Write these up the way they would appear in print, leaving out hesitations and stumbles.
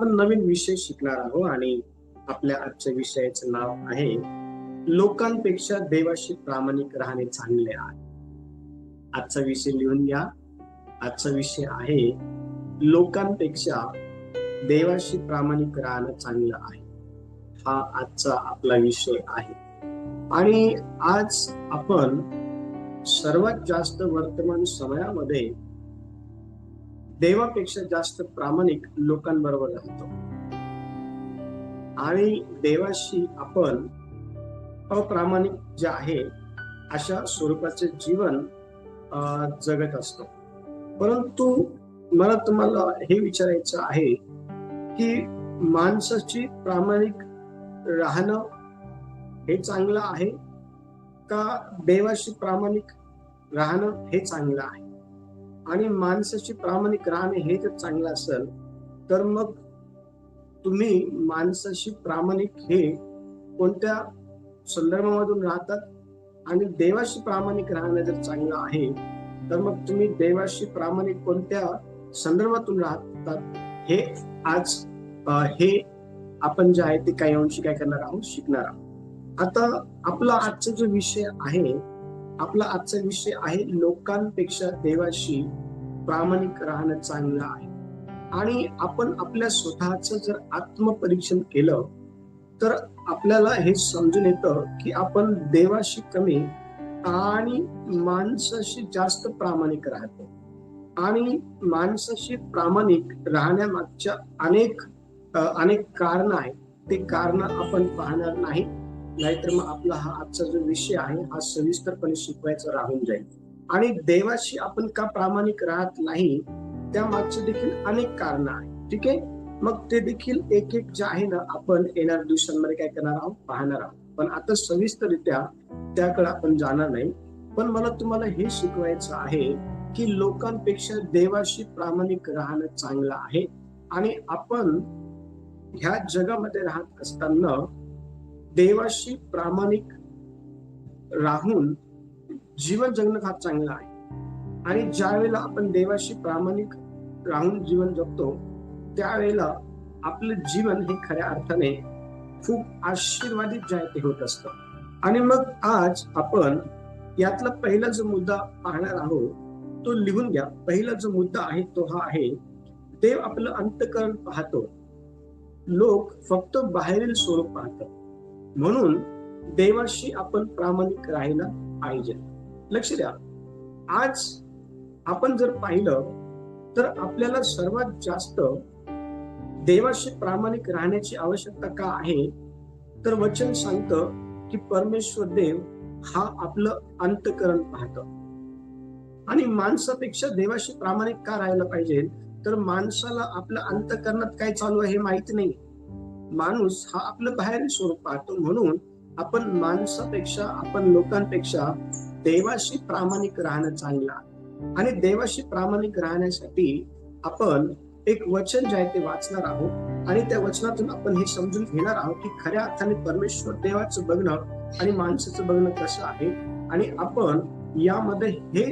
आपण नवीन विषय शिकणार आहोत आणि आपल्या आजच्या विषयाचं नाव आहे लोकांपेक्षा देवाशी प्रामाणिक राहणे चांगले आहे. आजचा विषय लिहून घ्या. आजचा विषय आहे लोकांपेक्षा देवाशी प्रामाणिक राहणं चांगलं आहे. हा आजचा आपला विषय आहे. आणि आज आपण सर्वात जास्त वर्तमान समयामध्ये देवापेक्षा जास्त प्रामाणिक लोकांबरोबर राहतो आणि देवाशी आपण अप्रामाणिक जे आहे अशा स्वरूपाचे जीवन जगत असतो. परंतु मला तुम्हाला हे विचारायचं आहे की माणसाची प्रामाणिक राहणं हे चांगलं आहे का देवाशी प्रामाणिक राहणं हे चांगलं आहे? आणि माणसाची प्रामाणिक राहणे हे जर चांगलं असेल तर मग तुम्ही माणसाशी प्रामाणिक हे कोणत्या संदर्भामधून राहतात आणि देवाशी प्रामाणिक राहणं जर चांगलं आहे तर मग तुम्ही देवाशी प्रामाणिक कोणत्या संदर्भातून राहतात हे आज हे आपण जे आहे ते काही अंशी काय करणार आहोत, शिकणार आहोत. आता आपला आजचा जो विषय आहे, आपला आजचा विषय आहे लोकांपेक्षा देवाशी प्रामाणिक राहणं चांगलं आहे. आणि आपण आपल्या स्वतःचं जर आत्मपरीक्षण केलं तर आपल्याला हे समजून येतं की आपण देवाशी कमी आणि माणसाशी जास्त प्रामाणिक राहतो. आणि माणसाशी प्रामाणिक राहण्यामागच्या अनेक कारण आहेत. ते कारण आपण पाहणार नाही, नाहीतर मग आपला हा आजचा जो विषय आहे हा सविस्तरपणे शिकवायचा राहून जाईल. आणि देवाशी आपण का प्रामाणिक राहत नाही त्या मागचे देखील अनेक कारण आहेत. ठीक आहे, मग ते देखील एक एक जे आहे ना आपण येणाऱ्या दिवसांमध्ये काय करणार आहोत, पाहणार आहोत. पण आता सविस्तररित्या त्याकडे आपण जाणार नाही. पण मला तुम्हाला हे शिकवायचं आहे की लोकांपेक्षा देवाशी प्रामाणिक राहणं चांगलं आहे. आणि आपण ह्या जगामध्ये राहत असताना देवाशी प्रामाणिक राहून जीवन जगणं फार चांगलं आहे. आणि ज्या वेळेला आपण देवाशी प्रामाणिक राहून जीवन जगतो त्यावेळेला आपलं जीवन हे खऱ्या अर्थाने खूप आशीर्वादित जे आहे ते होत असतं. आणि मग आज आपण यातला पहिला जो मुद्दा पाहणार आहोत तो लिहून घ्या. पहिला जो मुद्दा आहे तो हा आहे, देव आपलं अंतःकरण पाहतो, लोक फक्त बाहेरील स्वरूप पाहतात. म्हणून देवाशी आपण प्रामाणिक राहायला पाहिजे. लक्ष द्या, आज आपण जर पाहिलं तर आपल्याला सर्वात जास्त देवाशी प्रामाणिक राहण्याची आवश्यकता का आहे, तर वचन सांगतं की परमेश्वर देव हा आपलं अंतःकरण पाहतो. आणि माणसापेक्षा देवाशी प्रामाणिक का राहायला पाहिजे, तर माणसाला आपल्या अंतःकरणात काय चालू आहे हे माहिती नाही. माणूस हा आपलं बाहेरील स्वरूप पाहतो. म्हणून आपण माणसापेक्षा, आपण लोकांपेक्षा देवाशी प्रामाणिक राहणं चांगलं आहे. आणि देवाशी प्रामाणिक राहण्यासाठी आपण एक वचन जे आहे ते वाचणार आहोत आणि त्या वचनातून आपण हे समजून घेणार आहोत की खऱ्या अर्थाने परमेश्वर देवाचं बघणं आणि माणसाचं बघणं कसं आहे. आणि आपण यामध्ये हे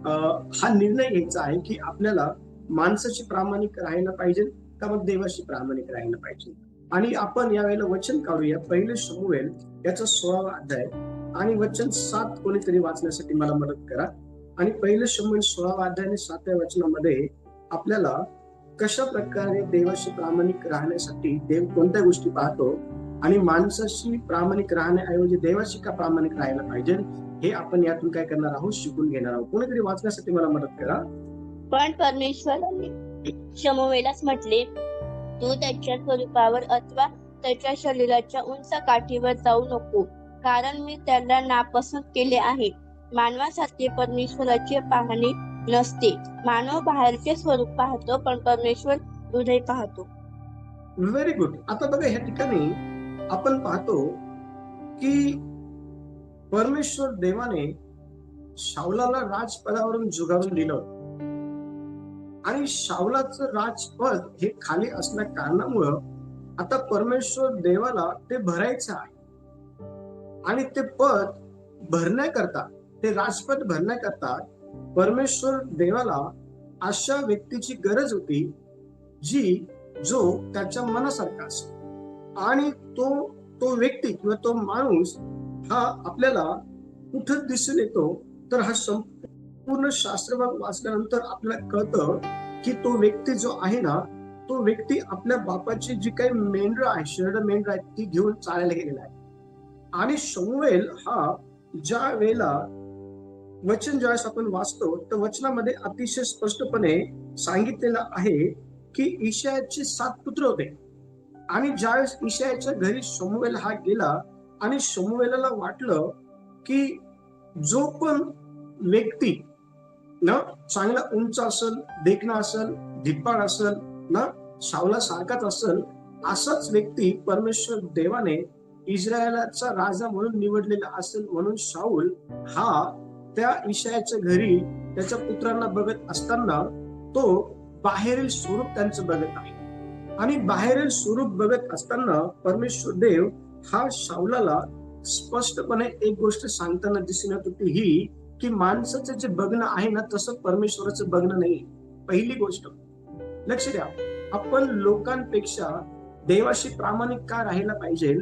हा निर्णय घ्यायचा आहे की आपल्याला माणसाशी प्रामाणिक राहायला पाहिजे का मग देवाशी प्रामाणिक राहायला पाहिजे. आणि आपण यावेळेला वचन काढूया. पहिले शमूएल याचा 16वा अध्याय आणि वचन 7 कोणीतरी वाचण्यासाठी मला मदत करा. आणि पहिले शमूएल 16वा अध्याय आणि 7व्या वचनामध्ये आपल्याला कशा प्रकारे देवाशी प्रामाणिक राहण्यासाठी देव कोणत्या गोष्टी पाहतो आणि माणसाशी प्रामाणिक राहण्याऐवजी देवाशी का प्रामाणिक राहायला पाहिजे हे आपण यातून काय करणार आहोत, शिकून घेणार आहोत. कोणीतरी वाचण्यासाठी मला मदत करा. पण परमेश्वराने शमूएलास म्हटले, तू त्याच्या स्वरूपावर अथवा त्याच्या शरीराच्या उंच काठीवर जाऊ नको, कारण मी त्याला नापसंत केले आहे. मानवासारखे परमेश्वराचे पाहणे नसते. मानव बाहेरचे स्वरूप पाहतो पण परमेश्वर हृदय पाहतो. Very good. आता बघा, ह्या ठिकाणी आपण पाहतो की परमेश्वर देवाने शाऊलाला राजपदावरून जुगारून दिलं आणि शाऊलाचं राजपद हे खाली असल्या कारणामुळं आता परमेश्वर देवाला ते भरायचं आहे. आणि ते पद भरण्याकरता, ते राजपद भरण्याकरता परमेश्वर देवाला अशा व्यक्तीची गरज होती जी जो त्याच्या मनासारखा असेल. आणि तो तो व्यक्ती किंवा तो माणूस हा आपल्याला कुठं दिसून येतो, तर हा संपूर्ण शास्त्रभाग वाचल्यानंतर आपल्याला कळतं की तो व्यक्ती जो आहे ना, तो व्यक्ती आपल्या बापाची जी काही मेंढरं आहे, शेरडं मेंढरं आहेत, ती घेऊन चालायला गेलेला आहे. आणि शमूएल हा ज्या वेळेला वचन ज्यावेळेस आपण वाचतो, तर वचनामध्ये अतिशय स्पष्टपणे सांगितलेलं आहे की इशायाचे 7 पुत्र होते. आणि ज्यावेळेस इशायाच्या घरी शमूएल हा गेला आणि शमूएलाला वाटलं की जो पण व्यक्ती ना चांगला उंच असेल, देखणा असेल, धिप्पाड असेल ना, शाऊला सारखाच असेल, असाच व्यक्ती परमेश्वर देवाने इस्रायलाचा राजा म्हणून निवडलेला असेल. म्हणून शाऊल हा त्या इशायाच्या घरी त्याच्या पुत्रांना बघत असताना तो बाहेरील स्वरूप त्यांचं बघत आहे. आणि बाहेरील स्वरूप बघत असताना परमेश्वर देव हा शाऊलाला स्पष्टपणे एक गोष्ट सांगताना दिसून येत होती, ही की माणसाचं जे बघणं आहे ना, तसं परमेश्वराचं बघणं नाही. पहिली गोष्ट लक्ष द्या, आपण लोकांपेक्षा देवाशी प्रामाणिक का राहायला पाहिजे,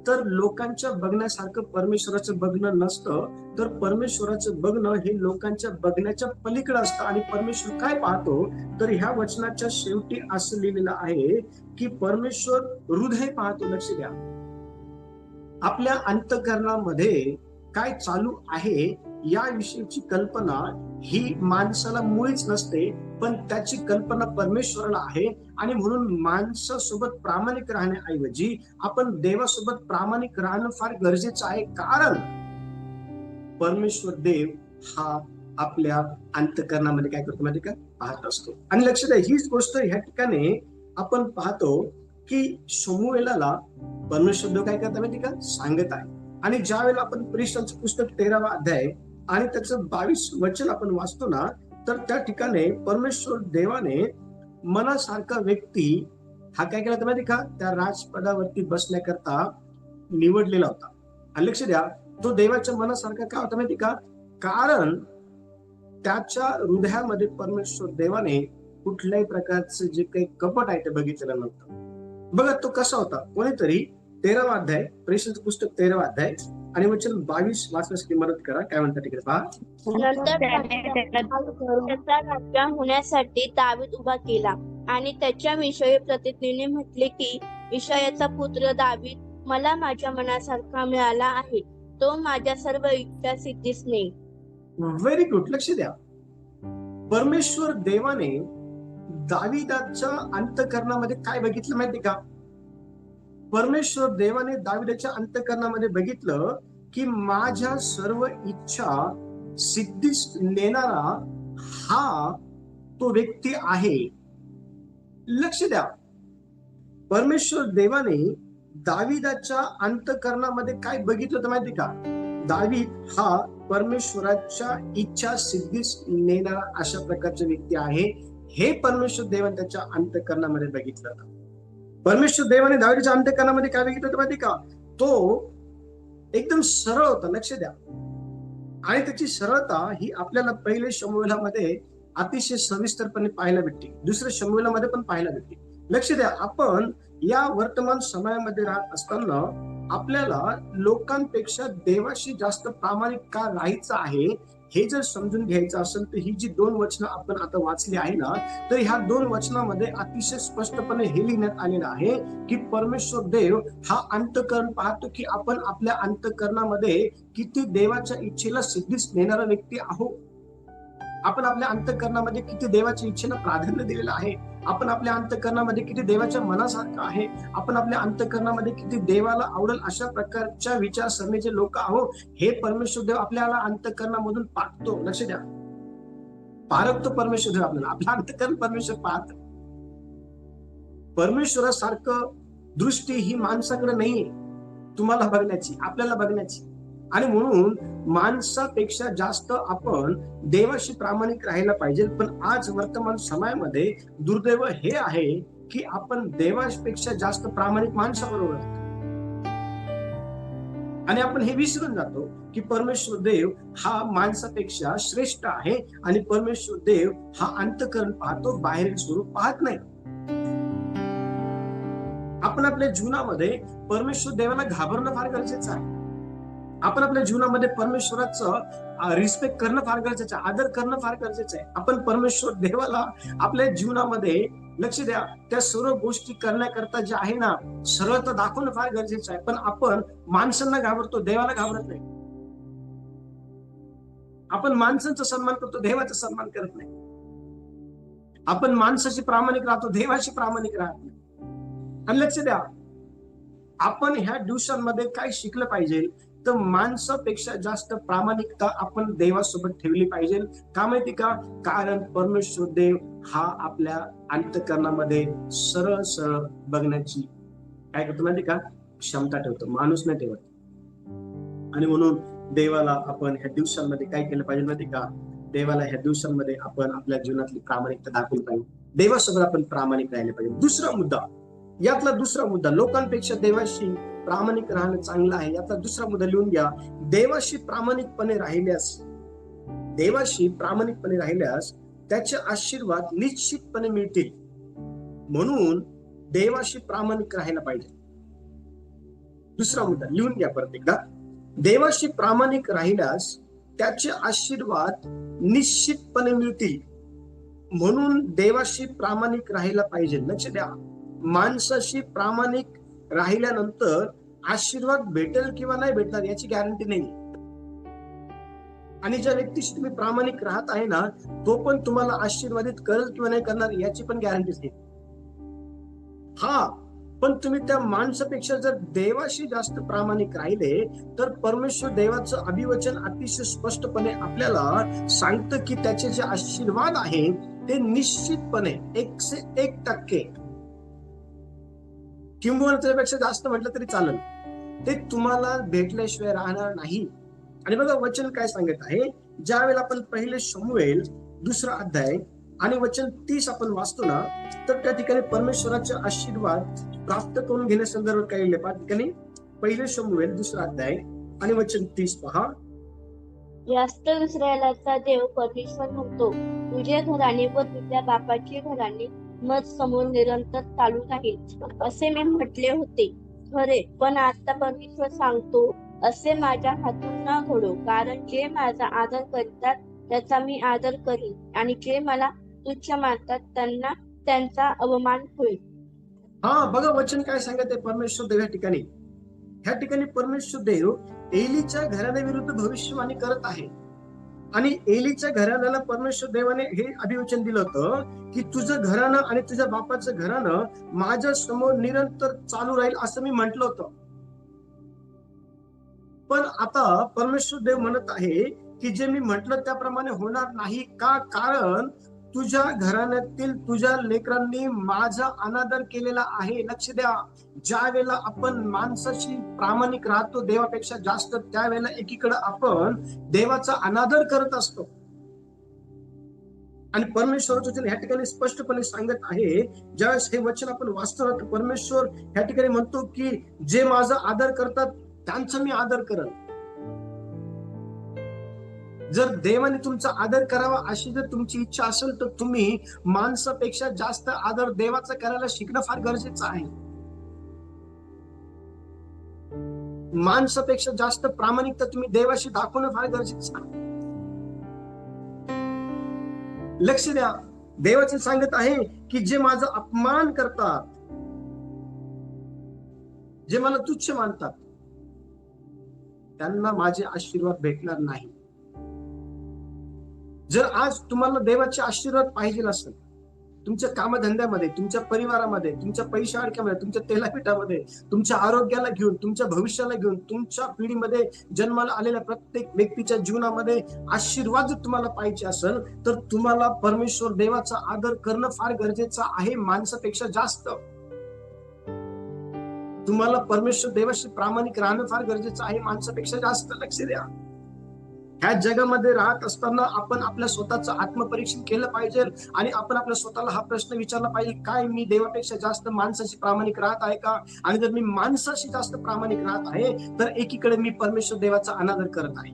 तर लोकांच्या बघण्यासारखं परमेश्वराचं बघणं नसतं. तर परमेश्वराचं बघणं हे लोकांच्या बघण्याच्या पलीकडे असतं. आणि परमेश्वर काय पाहतो, तर ह्या वचनाच्या शेवटी असं लिहिलेलं आहे की परमेश्वर हृदय पाहतो. लक्ष द्या, आपल्या अंतःकरणामध्ये काय चालू आहे याविषयीची कल्पना ही माणसाला मुळीच नसते, पण त्याची कल्पना परमेश्वराला आहे. आणि म्हणून माणसासोबत प्रामाणिक राहण्याऐवजी आपण देवासोबत प्रामाणिक राहणं फार गरजेचं आहे. कारण परमेश्वर देव हा आपल्या अंतःकरणामध्ये काय करतो माहिती का, पाहत असतो. आणि लक्ष द्या, हीच गोष्ट ह्या ठिकाणी आपण पाहतो की शमूएलाला परमेश्वर देव काय करता माहिती का, सांगत आहे. आणि ज्या वेळेला आपण प्रेषितांचं पुस्तक 13वा अध्याय आणि त्याचं 22 वचन आपण वाचतो ना, तर त्या ठिकाणी परमेश्वर देवाने मनासारखा व्यक्ती हा काय केला माहिती का, त्या राजपदावरती बसण्याकरता निवडलेला होता. आणि लक्ष द्या, तो देवाच्या मनासारखा का होता माहिती का, कारण त्याच्या हृदयामध्ये परमेश्वर देवाने कुठल्याही प्रकारचं जे काही कपट आहे ते बघितलेलं नव्हतं. बघा तो कसा होता. कोणीतरी 13वा अध्याय, प्रेषितांचं पुस्तक 13वा अध्याय आणि वचन 22 वाचण्यासाठी मदत करा. काय म्हणतात तिकडे पहा. नंतर त्याचा राजा होण्यासाठी दावीद उभा केला आणि त्याच्याविषयी प्रतिज्ञेने म्हटले की इशायाचा पुत्र दावीद मला माझ्या मनासारखा मिळाला आहे, तो माझ्या सर्व इच्छा सिद्धीस नेईल. Very good. लक्ष द्या, परमेश्वर देवाने दाविदाच्या अंतःकरणामध्ये काय बघितलं माहिती का, परमेश्वर देवाने दाविदाच्या अंतःकरणामध्ये बघितलं की माझ्या सर्व इच्छा सिद्धीस नेणारा हा तो व्यक्ती आहे. लक्ष द्या, परमेश्वर देवाने दाविदाच्या अंतःकरणामध्ये काय बघितलं तर माहिती का, दावीद हा परमेश्वराच्या इच्छा सिद्धीस नेणारा अशा प्रकारचा व्यक्ती आहे. हे परमेश्वर देवाने त्याच्या अंतःकरणामध्ये बघितलं. परमेश्वर देवाने दावीदाच्या अंतःकरणामध्ये काय बघितलं होतं माहिती का, तो एकदम सरळ होता. लक्ष द्या, आणि त्याची सरळता ही आपल्याला पहिले शमूएलामध्ये अतिशय सविस्तरपणे पाहायला भेटते, दुसऱ्या शमूएलामध्ये पण पाहायला भेटते. लक्ष द्या, आपण या वर्तमान समयामध्ये राहत असताना आपल्याला लोकांपेक्षा देवाशी जास्त प्रामाणिक का राहायचं आहे हे जर समजून घ्यायचं असेल, तर ही जी 2 वचनं आपण आता वाचली आहे ना, तर ह्या 2 वचनामध्ये अतिशय स्पष्टपणे हे लिहिण्यात आलेलं आहे की परमेश्वर देव हा अंतःकरण पाहतो की आपण आपल्या अंतःकरणामध्ये किती देवाच्या इच्छेला सिद्धीस नेणारा व्यक्ती आहोत. आपण आपल्या अंतःकरणामध्ये किती देवाच्या इच्छेला प्राधान्य दिलेलं आहे, आपण आपल्या अंतःकरणामध्ये किती देवाच्या मनासारखं आहे, आपण आपल्या अंतःकरणामध्ये किती देवाला आवडेल अशा प्रकारच्या विचारसरणीचे लोक आहोत, हे परमेश्वर देव आपल्याला अंतःकरणामधून पाहतो. लक्ष द्या, पारखतो परमेश्वर देव आपल्याला, आपलं अंतःकरण परमेश्वर पाहत. परमेश्वरासारखं दृष्टी ही माणसाकडे नाहीये तुम्हाला बघण्याची, आपल्याला बघण्याची. आणि म्हणून माणसापेक्षा जास्त आपण देवाशी प्रामाणिक राहायला पाहिजे. पण आज वर्तमान समयामध्ये दुर्दैव हे आहे की आपण देवापेक्षा जास्त प्रामाणिक माणसाबरोबर राहतो आणि आपण हे विसरून जातो की परमेश्वर देव हा माणसापेक्षा श्रेष्ठ आहे आणि परमेश्वर देव हा अंतःकरण पाहतो, बाहेरील स्वरूप पाहत नाही. आपण आपल्या जीवनामध्ये परमेश्वर देवाला घाबरणं फार गरजेचं आहे. आपण आपल्या जीवनामध्ये परमेश्वराचं रिस्पेक्ट करणं फार गरजेचं आहे, आदर करणं फार गरजेचं आहे. आपण परमेश्वर देवाला आपल्या जीवनामध्ये लक्ष द्या, त्या सर्व गोष्टी करण्याकरता जे आहे ना, सरळता दाखवणं फार गरजेचं आहे. पण आपण माणसांना घाबरतो, देवाला घाबरत नाही. आपण माणसांचा सन्मान करतो, देवाचा सन्मान करत नाही. आपण माणसाशी प्रामाणिक राहतो, देवाशी प्रामाणिक राहत नाही. आणि लक्ष द्या, आपण ह्या दिवसांमध्ये काय शिकलं पाहिजे, तर माणसापेक्षा जास्त प्रामाणिकता आपण देवासोबत ठेवली पाहिजे. का माहिती का? कारण परमेश्वर देव हा आपल्या अंतःकरणामध्ये सरळ सरळ बघण्याची काय करतो माहिती का, क्षमता ठेवतो, माणूस नाही ठेवत. आणि म्हणून देवाला आपण ह्या दिवसांमध्ये काय केलं पाहिजे माहिती का? देवाला ह्या दिवसांमध्ये आपण आपल्या जीवनातली प्रामाणिकता दाखवली पाहिजे, देवासोबत आपण प्रामाणिक राहिले पाहिजे. दुसरा मुद्दा, यातला दुसरा मुद्दा, लोकांपेक्षा देवाशी प्रामाणिक राहणं चांगलं आहे. यातला दुसरा मुद्दा लिहून घ्या. देवाशी प्रामाणिकपणे राहिल्यास त्याचे आशीर्वाद निश्चितपणे मिळतील. म्हणून देवाशी प्रामाणिक राहायला पाहिजे. दुसरा मुद्दा लिहून घ्या परत एकदा. देवाशी प्रामाणिक राहिल्यास त्याचे आशीर्वाद निश्चितपणे मिळतील. म्हणून देवाशी प्रामाणिक राहायला पाहिजे. लक्ष द्या, माणसाशी प्रामाणिक राहिल्यानंतर आशीर्वाद भेटेल किंवा नाही भेटणार याची गॅरंटी नाही. आणि ज्या व्यक्तीशी तुम्ही प्रामाणिक राहत आहे ना, तो पण तुम्हाला आशीर्वादित करेल किंवा नाही करणार याची पण गॅरंटीच नाही. हा, पण तुम्ही त्या माणसापेक्षा जर देवाशी जास्त प्रामाणिक राहिले तर परमेश्वर देवाचं अभिवचन अतिशय स्पष्टपणे आपल्याला सांगतं की त्याचे जे आशीर्वाद आहेत ते निश्चितपणे 101% किंबहुना त्यापेक्षा जास्त म्हटलं तरी चालेल, ते तुम्हाला भेटल्याशिवाय राहणार नाही. आणि बघा वचन काय सांगत आहे, ज्या वेळेला आपण पहिले शमूएल 2 अध्याय आणि वचन 30 आपण वाचतो ना, तर त्या ठिकाणी परमेश्वराचे आशीर्वाद प्राप्त करून घेण्यासंदर्भात काय लिहिले पहा. ठिकाणी पहिले शमूएल 2 अध्याय आणि वचन 30 पहा. जास्त इस्रायलाचा देव परमेश्वर म्हणतो, तुझे घराणे व तुझ्या बापाची घराणे मज समोर निरंतर चालू राहील. असे मी म्हटले होते खरे, पण आता परमेश्वर सांगतो, असे माझ्या हातून न घडो. कारण जे माझा आदर करतात त्याचा मी आदर करीन, आणि जे मला तुच्छ मानतात त्यांना त्यांचा अवमान होईल. हा, बघा वचन काय सांगत आहे परमेश्वर देव. ह्या ठिकाणी परमेश्वर देव एलीच्या घराण्याविरुद्ध भविष्यवाणी करत आहे. आणि एलीच्या घराण्याला परमेश्वर देवाने हे अभिवचन दिलं होतं की तुझं घराणं आणि तुझ्या बापाचं घराणं माझ्या समोर निरंतर चालू राहील असं मी म्हटलं होतं. पण आता परमेश्वर देव म्हणत आहे की जे मी म्हटलं त्याप्रमाणे होणार नाही. का? कारण तुझ्या घराण्यातील तुझ्या लेकरांनी माझा अनादर केलेला आहे. लक्ष द्या, ज्या वेळेला आपण माणसाशी प्रामाणिक राहतो देवापेक्षा जास्त, त्यावेळेला एकीकडे आपण देवाचा अनादर करत असतो. आणि परमेश्वराचं वचन ह्या ठिकाणी स्पष्टपणे सांगत आहे, ज्यावेळेस हे वचन आपण वाचतो ना, परमेश्वर ह्या ठिकाणी म्हणतो की जे माझा आदर करतात त्यांचा मी आदर करेन. जर देवाने तुमचा आदर करावा अशी जर तुमची इच्छा असेल तर तुम्ही माणसापेक्षा जास्त आदर देवाचा करायला शिकणं फार गरजेचं आहे. माणसापेक्षा जास्त प्रामाणिकता तुम्ही देवाशी दाखवणं फार गरजेचं आहे. लक्ष द्या, देवाचे सांगत आहे की जे माझा अपमान करतात, जे मला तुच्छ मानतात त्यांना माझे आशीर्वाद भेटणार नाही. जर आज तुम्हाला देवाचे आशीर्वाद पाहिजे असेल, तुमच्या कामधंद्यामध्ये, तुमच्या परिवारामध्ये, तुमच्या पैशा अडक्यामध्ये, तुमच्या तेलापिठामध्ये, तुमच्या आरोग्याला घेऊन, तुमच्या भविष्याला घेऊन, तुमच्या पिढीमध्ये जन्माला आलेल्या प्रत्येक व्यक्तीच्या जीवनामध्ये आशीर्वाद जर तुम्हाला पाहिजे असेल तर तुम्हाला परमेश्वर देवाचा आदर करणं फार गरजेचं आहे माणसापेक्षा जास्त. तुम्हाला परमेश्वर देवाशी प्रामाणिक राहणं फार गरजेचं आहे माणसापेक्षा जास्त. लक्ष द्या, ह्या जगामध्ये राहत असताना आपण आपल्या स्वतःचं आत्मपरीक्षण केलं पाहिजे आणि आपण आपल्या स्वतःला हा प्रश्न विचारला पाहिजे, काय मी देवापेक्षा जास्त माणसाशी प्रामाणिक राहत आहे का? आणि जर मी माणसाशी जास्त प्रामाणिक राहत आहे तर एकीकडे मी परमेश्वर देवाचा अनादर करत आहे.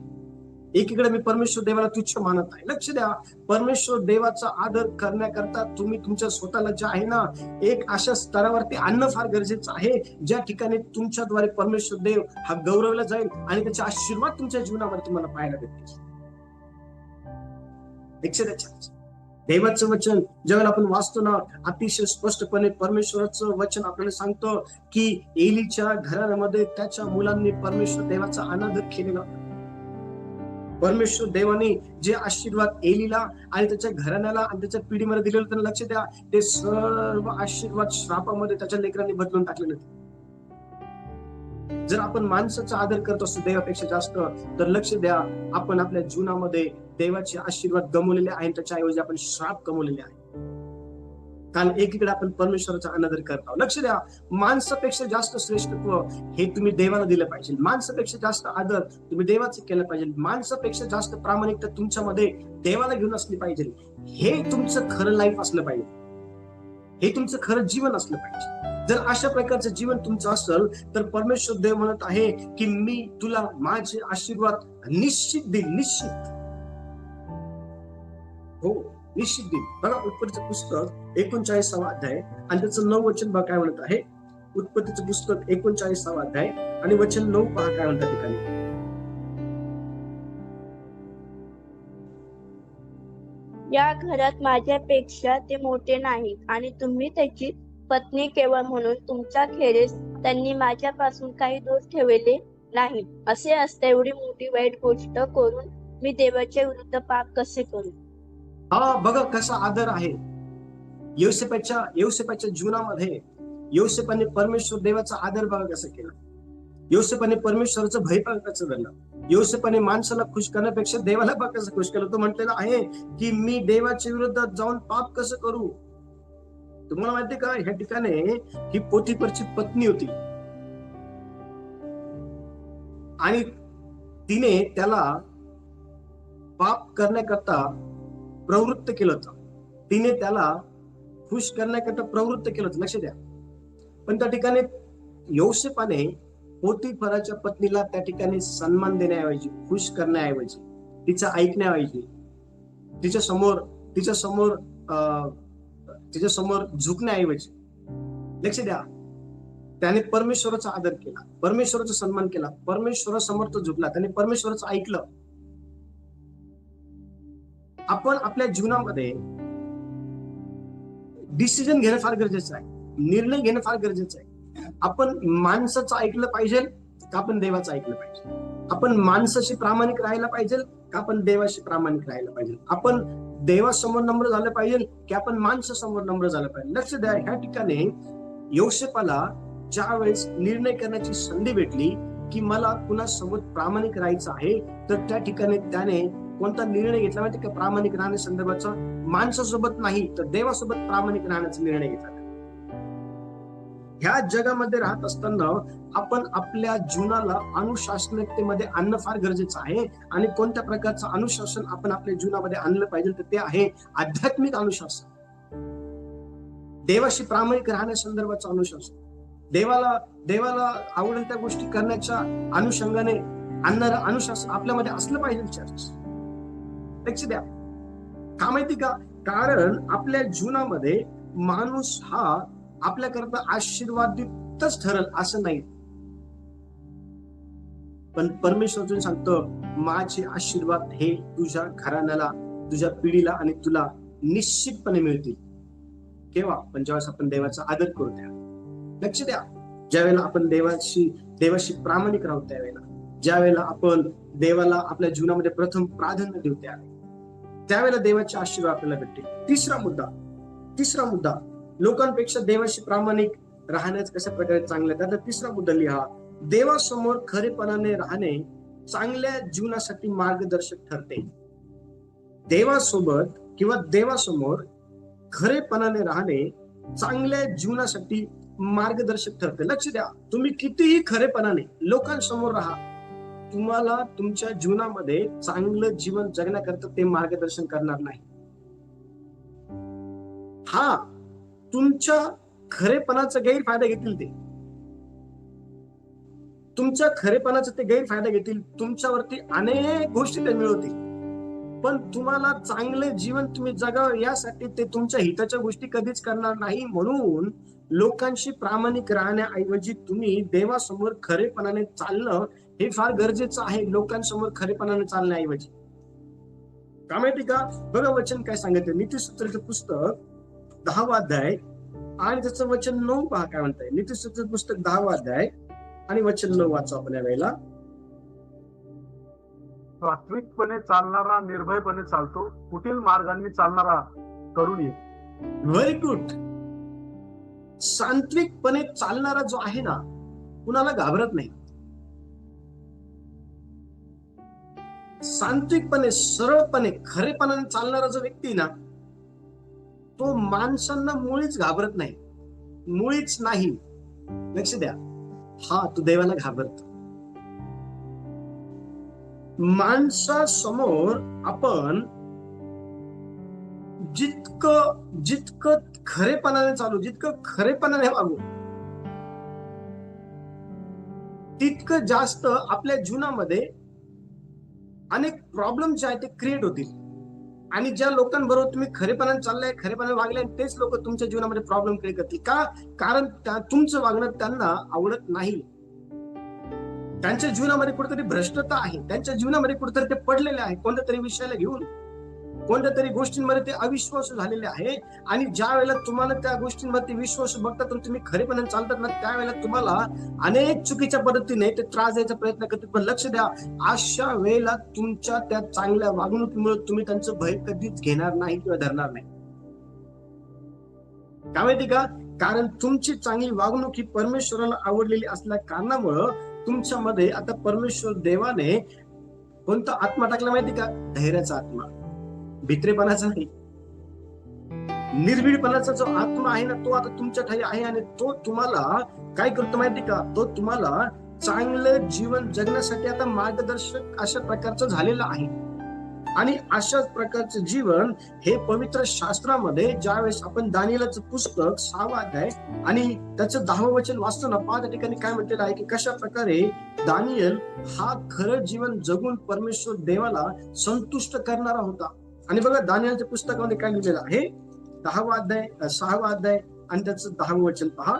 एकीकडे मी परमेश्वर देवाला तुच्छ मानत आहे. लक्ष द्या, परमेश्वर देवाचा आदर करण्याकरता तुम्ही तुमच्या स्वतःला जे आहे ना, एक अशा स्तरावरती आणणं फार गरजेचं आहे, ज्या ठिकाणी तुमच्याद्वारे परमेश्वर देव हा गौरवला जाईल आणि त्याचे आशीर्वाद तुमच्या जीवनावर तुम्हाला पाहायला भेटतील. देवाचं वचन ज्यावेळेला आपण वाचतो ना, अतिशय स्पष्टपणे परमेश्वराचं वचन आपल्याला सांगतं की एलीच्या घरामध्ये त्याच्या मुलांनी परमेश्वर देवाचा अनादर केलेला. परमेश्वर देवाने जे आशीर्वाद एलीला आणि त्याच्या घराण्याला आणि त्याच्या पिढीमध्ये दिलेलं, त्यांना लक्ष द्या, ते सर्व आशीर्वाद श्रापामध्ये त्याच्या लेकरांनी बदलून टाकलेले. जर आपण माणसाचा आदर करत असतो देवापेक्षा जास्त, तर लक्ष द्या, आपण आपल्या जीवनामध्ये देवाचे आशीर्वाद गमवलेले आहेत, त्याच्याऐवजी आपण श्राप गमवलेले आहे. कारण एकीकडे आपण परमेश्वराचा अनादर करत आहोत. लक्ष द्या, माणसापेक्षा जास्त श्रेष्ठत्व हे तुम्ही देवाला दिलं पाहिजे. माणसापेक्षा जास्त आदर तुम्ही देवाचं केलं पाहिजे. माणसापेक्षा जास्त प्रामाणिकता तुमच्यामध्ये देवाला घेऊन असली पाहिजे. हे तुमचं खरं लाईफ असलं पाहिजे, हे तुमचं खरं जीवन असलं पाहिजे. जर अशा प्रकारचं जीवन तुमचं असेल, तर परमेश्वर देव म्हणत आहे की मी तुला माझे आशीर्वाद निश्चित देईल. निश्चित, हो, निश्चित देईल. बघा, उत्पत्तीचं पुस्तक 39वा अध्याय आणि त्याचं 9 वचन बघा काय म्हणत आहे. उत्पत्तीचं पुस्तक 39वा अध्याय आणि वचन 9 पहा काय म्हणतात ठिकाणी. या घरात माझ्यापेक्षा ते मोठे नाहीत आणि तुम्ही त्याची पत्नी केवळ म्हणून तुमच्या खेरीज त्यांनी माझ्यापासून काही दूर ठेवले नाही. असे असता एवढी मोठी वाईट गोष्ट करून मी देवाच्या विरुद्ध पाप कसे करू? हा, बघा कसा आदर आहे योसेपाच्या जीवनामध्ये. योसेपाने परमेश्वर देवाचा आदर बघा कसं केला. योसेपाने परमेश्वराचं भय बघा कसं धरलं. योसेपाने माणसाला खुश करण्यापेक्षा देवाला बघा कसं खुश केलं. तो म्हटलेला आहे की मी देवाच्या विरोधात जाऊन पाप कसं करू. तुम्हाला माहिती का, ह्या ठिकाणी ही पोतीफरची पत्नी होती आणि तिने त्याला पाप करण्याकरता प्रवृत्त केलं होतं. तिने त्याला खुश करण्याकरता प्रवृत्त केलं होतं. लक्ष द्या, पण त्या ठिकाणी योसेपाने पोतीफराच्या पत्नीला त्या ठिकाणी सन्मान देण्याऐवजी, खुश करण्याऐवजी, तिचं ऐकण्याऐवजी, तिच्या समोर झुकण्याऐवजी, लक्ष द्या, त्याने परमेश्वराचा आदर केला, परमेश्वराचा सन्मान केला, परमेश्वरासमोर तो झुकला, त्याने परमेश्वराचं ऐकलं. आपण आपल्या जीवनामध्ये डिसिजन घेणं फार गरजेचं आहे, निर्णय घेणं फार गरजेचं आहे. आपण माणसाचं ऐकलं पाहिजे का आपण देवाचं ऐकलं पाहिजे? आपण माणसाशी प्रामाणिक राहायला पाहिजे का आपण देवाशी प्रामाणिक राहायला पाहिजे? आपण देवासमोर नम्र झालं पाहिजे की आपण माणसासमोर नम्र झालं पाहिजे? लक्ष द्या, ह्या ठिकाणी योसेपाला ज्या वेळेस निर्णय करण्याची संधी भेटली की मला कुणासोबत प्रामाणिक राहायचं आहे, तर त्या ठिकाणी त्याने कोणता निर्णय घेतला माहिती का? प्रामाणिक राहण्यासंदर्भाचा. माणसासोबत नाही तर देवासोबत प्रामाणिक राहण्याचा निर्णय घेतला. ह्या जगामध्ये राहत असताना आपण आपल्या जीवनाला अनुशासनतेमध्ये आणणं फार गरजेचं आहे. आणि कोणत्या प्रकारचं अनुशासन आपण आपल्या जीवनामध्ये आणलं पाहिजे, तर ते आहे आध्यात्मिक अनुशासन. देवाशी प्रामाणिक राहण्यासंदर्भाचं अनुशासन. देवाला आवडेल त्या गोष्टी करण्याच्या अनुषंगाने आणणारं अनुशासन आपल्यामध्ये असलं पाहिजे. चर्च, लक्ष द्या, का माहिती का? कारण आपल्या जीवनामध्ये माणूस हा आपल्याकरता आशीर्वादितच ठरल असं नाही, पण परमेश्वर तुला सांगतो माझे आशीर्वाद हे तुझ्या घराण्याला, तुझ्या पिढीला आणि तुला निश्चितपणे मिळतील. केव्हा? पण ज्यावेळेस आपण देवाचा आदर करू. त्या लक्ष द्या, ज्यावेळेला आपण देवाशी प्रामाणिक राहू, ज्यावेळेला आपण देवाला आपल्या जीवनामध्ये प्रथम प्राधान्य देऊ, त्यावेळेला देवाचे आशीर्वाद आपल्याला भेटतील. तिसरा मुद्दा लोकांपेक्षा देवाशी प्रामाणिक राहण्याचं कशा प्रकारे चांगलं. त्याचा तिसरा मुद्दा लिहा, देवासमोर खरेपणाने राहणे चांगल्या जीवनासाठी मार्गदर्शक ठरते. देवासोबत किंवा देवासमोर खरेपणाने राहणे चांगल्या जीवनासाठी मार्गदर्शक ठरते. लक्ष द्या, तुम्ही कितीही खरेपणाने लोकांसमोर राहा, तुम्हाला तुमच्या जीवनामध्ये चांगलं जीवन जगण्याकरता ते मार्गदर्शन करणार नाही. हा, तुमच्या खरेपणाचा गैरफायदा घेतील ते. तुमच्या खरेपणाचा ते गैरफायदा घेतील, तुमच्यावरती अनेक गोष्टी ते मिळवतील, पण तुम्हाला चांगले जीवन तुम्ही जगावं यासाठी ते तुमच्या हिताच्या गोष्टी कधीच करणार नाही. म्हणून लोकांशी प्रामाणिक राहण्याऐवजी तुम्ही देवासमोर खरेपणाने चालणं हे फार गरजेचं आहे, लोकांसमोर खरेपणाने चालण्याऐवजी. का माहिती का? बघा वचन काय सांगितलं, नीतिसूत्राचं पुस्तक 10वा अध्याय आणि त्याचं वचन 9 पहा काय म्हणताय. नीतिसूत्राचं पुस्तक 10वा अध्याय आणि वचन 9 वाचा आपण या वेळेला. सात्विकपणे चालणारा निर्भयपणे चालतो, कुटील मार्गाने चालणारा करुणी. Very good. सात्विकपणे चालणारा जो आहे ना, कुणाला घाबरत नाही. सात्विकपणे, सरळपणे, खरेपणाने चालणारा जो व्यक्ती ना, तो माणसांना मुळीच घाबरत नाही, मुळीच नाही. लक्ष द्या, हा तो देवाला घाबरतो. माणसासमोर आपण जितकं खरेपणाने चालू, जितकं खरेपणाने वागू, तितकं जास्त आपल्या जीवनामध्ये अनेक प्रॉब्लेम जे आहेत ते क्रिएट होतील. आणि ज्या लोकांबरोबर तुम्ही खरेपणाने चाललाय, खरेपणाने वागलाय, तेच लोक तुमच्या जीवनामध्ये प्रॉब्लेम क्रिएट करतील. का? कारण तुमचं वागणं त्यांना आवडत नाही. त्यांच्या जीवनामध्ये कुठेतरी भ्रष्टता आहे, त्यांच्या जीवनामध्ये कुठेतरी ते पडलेले आहे, कोणत्या तरी विषयाला घेऊन, कोणत्या तरी गोष्टींमध्ये ते अविश्वास झालेले आहे. आणि ज्या वेळेला तुम्हाला त्या गोष्टींमध्ये विश्वास बघतात, तुम्ही खरेपणाने चालतात ना, त्यावेळेला तुम्हाला अनेक चुकीच्या पद्धतीने ते त्रास द्यायचा प्रयत्न करतात. पण लक्ष द्या, अशा वेळेला तुमच्या त्या चांगल्या वागणुकीमुळे तुम्ही त्यांचं भय कधीच घेणार नाही किंवा धरणार नाही. का माहिती का? कारण तुमची चांगली वागणूक ही परमेश्वराला आवडलेली असल्या कारणामुळं तुमच्यामध्ये आता परमेश्वर देवाने कोणता आत्मा टाकला माहिती का? धैर्याचा आत्मा, भित्रेपणाचा नाही, निर्भीडपणाचा जो आत्मा आहे ना, तो आता तुमच्या ठाई आहे. आणि तो तुम्हाला काय करतो माहिती का? तो तुम्हाला चांगलं जीवन जगण्यासाठी आता मार्गदर्शक अशा प्रकारचं झालेलं आहे. आणि अशाच प्रकारचं जीवन हे पवित्र शास्त्रामध्ये ज्यावेळेस आपण दानिएलचं पुस्तक 6वा अध्याय आणि त्याचं 10वं वचन वाचतो ना, पहा त्या ठिकाणी काय म्हटलेलं आहे की कशा प्रकारे दानिएल हा खरं जीवन जगून परमेश्वर देवाला संतुष्ट करणारा होता. आणि बघा दानिएलच्या पुस्तकामध्ये काय लिहिलेलं आहे, 6वा अध्याय आणि त्याचं 10वं वचन पहा.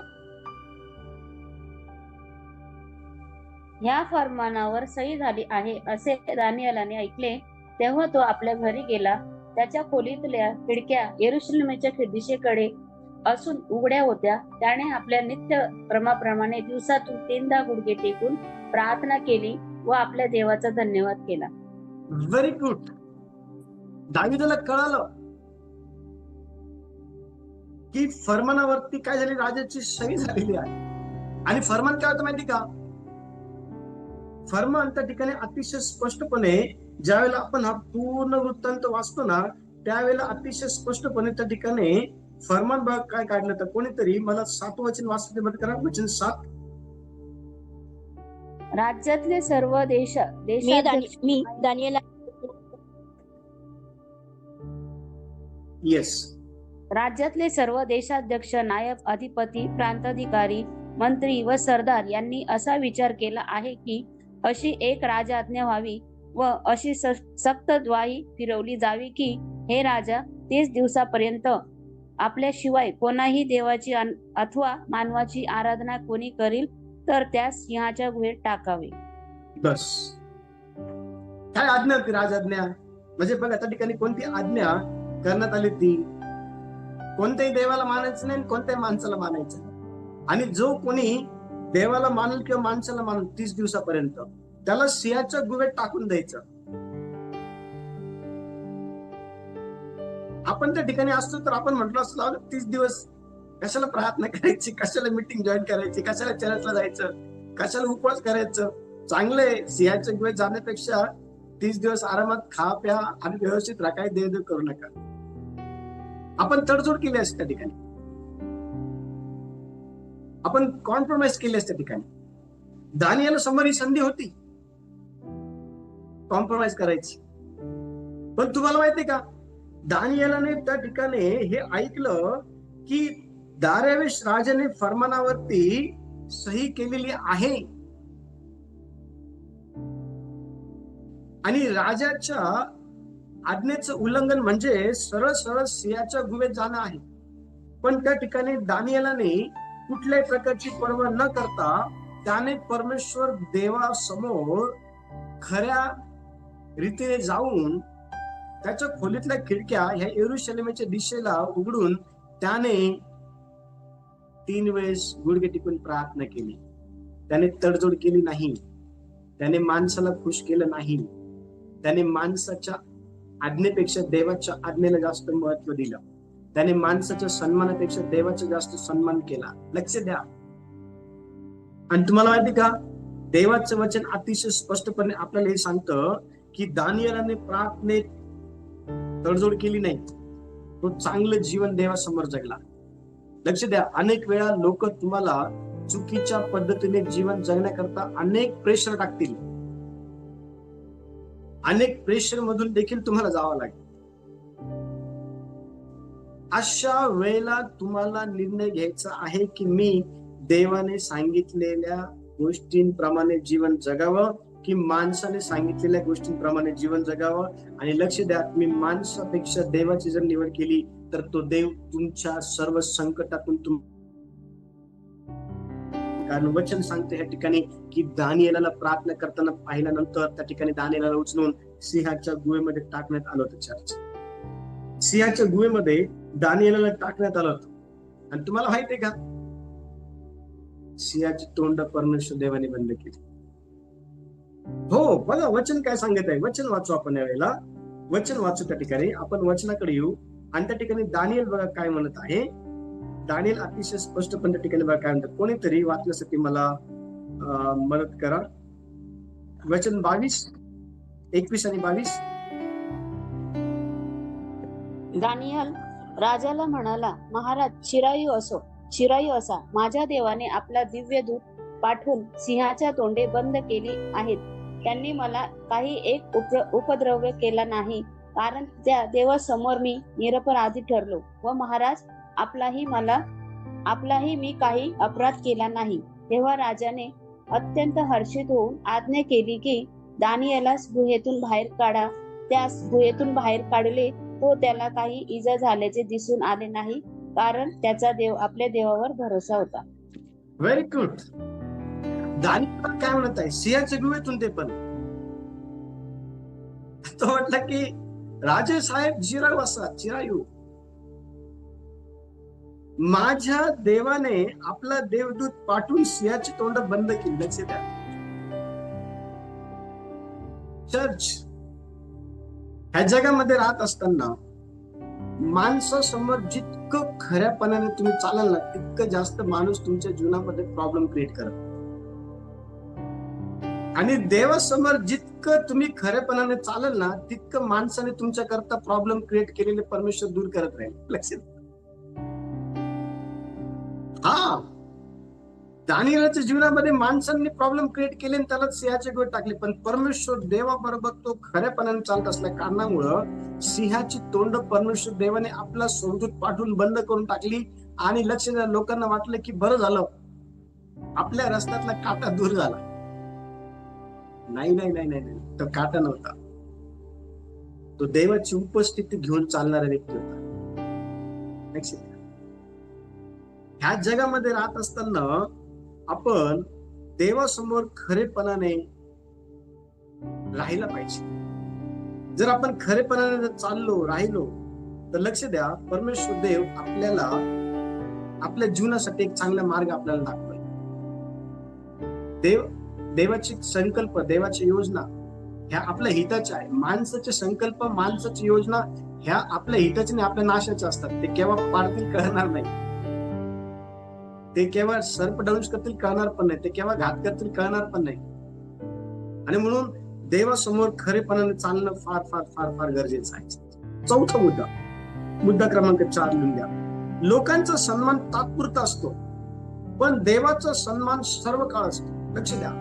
या फरमानावर सही झाली आहे असे दानिएलाने ऐकले. तेव्हा तो आपल्या घरी गेला. त्याच्या खोलीतल्या खिडक्या यरुशलेमच्या दिशेकडे असून उघड्या होत्या. त्याने आपल्या नित्य क्रमाप्रमाणे दिवसातून 3दा गुडघे टेकून प्रार्थना केली व आपल्या देवाचा धन्यवाद केला. Very good. दाविदाला कळालं की फरमानावरती काय झाली, राजाची सही झालेली आहे. आणि फरमान काय होतं माहिती का? फरमान त्या ठिकाणी अतिशय स्पष्टपणे ज्यावेळेला आपण हा पूर्ण वृत्तांत वाचतो ना, त्यावेळेला अतिशय स्पष्टपणे त्या ठिकाणी फरमान बघ काय काढलं तर, कोणीतरी मला 7वं वचन वाचते मदत करा. वचन 7. राज्यातले सर्व मी दानिएला येस. राज्यातले सर्व देशाध्यक्ष, नायक, अधिपती, प्रांताधिकारी, मंत्री व सरदार यांनी असा विचार केला आहे की अशी एक राजआज्ञा व्हावी व अशी सक्त द्वाही फिरवली जावी की हे राजा 30 दिवसापर्यंत आपल्याशिवाय कोणाही देवाची अथवा मानवाची आराधना कोणी करील तर त्यास सिंहाच्या गुहेत टाकावे. बस. काय आज्ञा होती? राजआज्ञा. म्हणजे बघा त्या ठिकाणी कोणती आज्ञा करण्यात आली? ती कोणत्याही देवाला मानायचं नाही, कोणत्याही माणसाला मानायचं नाही. आणि जो कोणी देवाला मानेल किंवा माणसाला मानेल 30 दिवसापर्यंत त्याला सिंहाच्या गुहेत टाकून द्यायचं. आपण त्या ठिकाणी असतो तर आपण म्हटलं असलं 30 दिवस कशाला प्रार्थना करायची, कशाला मीटिंग जॉईन करायची, कशाला चर्चला जायचं, कशाला उपवास करायचं. चांगले सिंहाच्या गुहेत जाण्यापेक्षा 30 दिवस आरामात खा प्या आणि व्यवस्थित राहा, काही देव करू नका. आपण तडजोड केली असते त्या ठिकाणी, आपण कॉम्प्रोमाइज केली असते त्या ठिकाणी. दानिएला समोर ही संधी होती कॉम्प्रोमाइज करायची. पण तुम्हाला माहितीये का, दानिएलाने त्या ठिकाणी हे ऐकलं की दार्यावेश राजाने फरमानावरती सही केलेली आहे आणि राजाच्या आज्ञेचं उल्लंघन म्हणजे सरळ सरळ सिंहाच्या गुहेत जाणं आहे. पण त्या ठिकाणी दानिएलाने कुठल्याही प्रकारची पर्वा न करता त्याने परमेश्वर देवासमोर खऱ्या रीतीने जाऊन त्याच्या खोलीतल्या खिडक्या ह्या यरूशलेमेच्या दिशेला उघडून त्याने 3 वेळेस गुडघे टेकून प्रार्थना केली. त्याने तडजोड केली नाही, त्याने माणसाला खुश केलं नाही, त्याने माणसाच्या आज्ञेपेक्षा देवाच्या आज्ञेला जास्त महत्व दिलं, त्याने माणसाच्या सन्मानापेक्षा देवाचा जास्त सन्मान केला. लक्ष द्या. आणि तुम्हाला माहिती का, देवाचं वचन अतिशय स्पष्टपणे आपल्याला हे सांगतं की दानिएलाने प्रार्थनेत तडजोड केली नाही, तो चांगलं जीवन देवासमोर जगला. लक्ष द्या, अनेक वेळा लोक तुम्हाला चुकीच्या पद्धतीने जीवन जगण्याकरता अनेक प्रेशर टाकतील, अनेक प्रेशर मधून देखील तुम्हाला जावं लागेल. अशा वेळेला तुम्हाला निर्णय घ्यायचा आहे की मी देवाने सांगितलेल्या गोष्टींप्रमाणे जीवन जगावं की माणसाने सांगितलेल्या गोष्टींप्रमाणे जीवन जगावं. आणि लक्ष द्या, तुम्ही माणसापेक्षा देवाची जर निवड केली तर तो देव तुमच्या सर्व संकटातून कारण वचन सांगते या ठिकाणी की दानिएलाला प्रार्थना करताना पाहिल्यानंतर त्या ठिकाणी दानिएलाला उचलून सिंहाच्या गुहेमध्ये टाकण्यात आलं होतं. चर्च सिंहाच्या गुहेमध्ये दानिएलाला टाकण्यात आलं होतं. आणि तुम्हाला माहितीये का, सिंहाची तोंड परमेश्वर देवाने बंद केली. हो, बघा वचन काय सांगत आहे. वचन वाचू आपण यावेळेला, वचन वाचू. त्या ठिकाणी आपण वचनाकडे येऊ आणि त्या ठिकाणी दानिएल बघा काय म्हणत आहे. दानिएल अतिशय स्पष्टपणे त्या ठिकाणी बघा काय म्हणतात. कोणीतरी वाचण्यासाठी मला मदत करा. वचन 22, 21 आणि 22. दानियल राजाला म्हणाला, महाराज चिरायू असा माझ्या देवाने आपला दिव्य दूत पाठवून सिंहाच्या तोंडे बंद केली आहेत. त्यांनी मला काही एक उपद्रव्य केला नाही, कारण त्या देवासमोर मी निरपराधी ठरलो व महाराज आपलाही मी काही अपराध केला नाही. तेव्हा राजाने अत्यंत हर्षित होऊन आज्ञा केली की दानिएलास गुहेतून बाहेर काढा. त्यास गुहेतून बाहेर काढले तो त्याला काही इजा झाल्याचे दिसून आले नाही, कारण त्याचा देव आपल्या देवावर भरोसा होता. Very good. दानिएल काय म्हणत आहे, सिंहाच्या गुहेतून ते पण तो म्हटला की राजे साहेब चिरायू माझ्या देवाने आपला देवदूत पाठवून सिंहाची तोंड बंद केली. लक्ष द्या, चर्च ह्या जगामध्ये राहत असताना माणसासमोर जितकं खऱ्यापणाने तुम्ही चालाल ना, तितकं जास्त माणूस तुमच्या जीवनामध्ये प्रॉब्लेम क्रिएट करत. आणि देवासमोर जितकं तुम्ही खऱ्यापणाने चालाल ना, तितकं माणसाने तुमच्या करता प्रॉब्लेम क्रिएट केलेले परमेश्वर दूर करत राहील. लक्षात. हा, दानिएलाच्या जीवनामध्ये माणसांनी प्रॉब्लेम क्रिएट केले आणि त्याला सिंहाचे गुहेत टाकले, पण परमेश्वर देवाबरोबर तो खऱ्यापणाने चालत असल्या कारणामुळं सिंहाची तोंड परमेश्वर देवाने आपला स्वर्गदूत पाठवून बंद करून टाकली. आणि लक्ष द्या, लोकांना वाटलं की बरं झालं, आपल्या रस्त्यातला काटा दूर झाला. नाही नाही नाही नाही, तो काटा नव्हता, तो देवाची उपस्थिती घेऊन चालणारा व्यक्ती होता. लक्ष द्या, ह्या जगामध्ये राहत असताना आपण देवासमोर खरेपणाने राहिला पाहिजे. जर आपण खरेपणाने राहिलो तर लक्ष द्या, परमेश्वर देव आपल्याला आपल्या जीवनासाठी एक चांगला मार्ग आपल्याला दाखवेल. देवाची संकल्प, देवाची योजना ह्या आपल्या हिताच्या आहे. माणसाचे संकल्प, माणसाची योजना ह्या आपल्या हिताच्या आणि आपल्या नाशाच्या असतात. ते केव्हा पाडतील कळणार नाही, ते केव्हा सर्पदंश करतील कळणार पण नाही, ते केव्हा घात करतील कळणार पण नाही. आणि म्हणून देवासमोर खरेपणाने चालणं फार फार फार फार गरजेचं आहे. चौथा मुद्दा क्रमांक 4 लिहून द्या. लोकांचा सन्मान तात्पुरता असतो, पण देवाचा सन्मान सर्व काळ असतो. लक्ष द्या,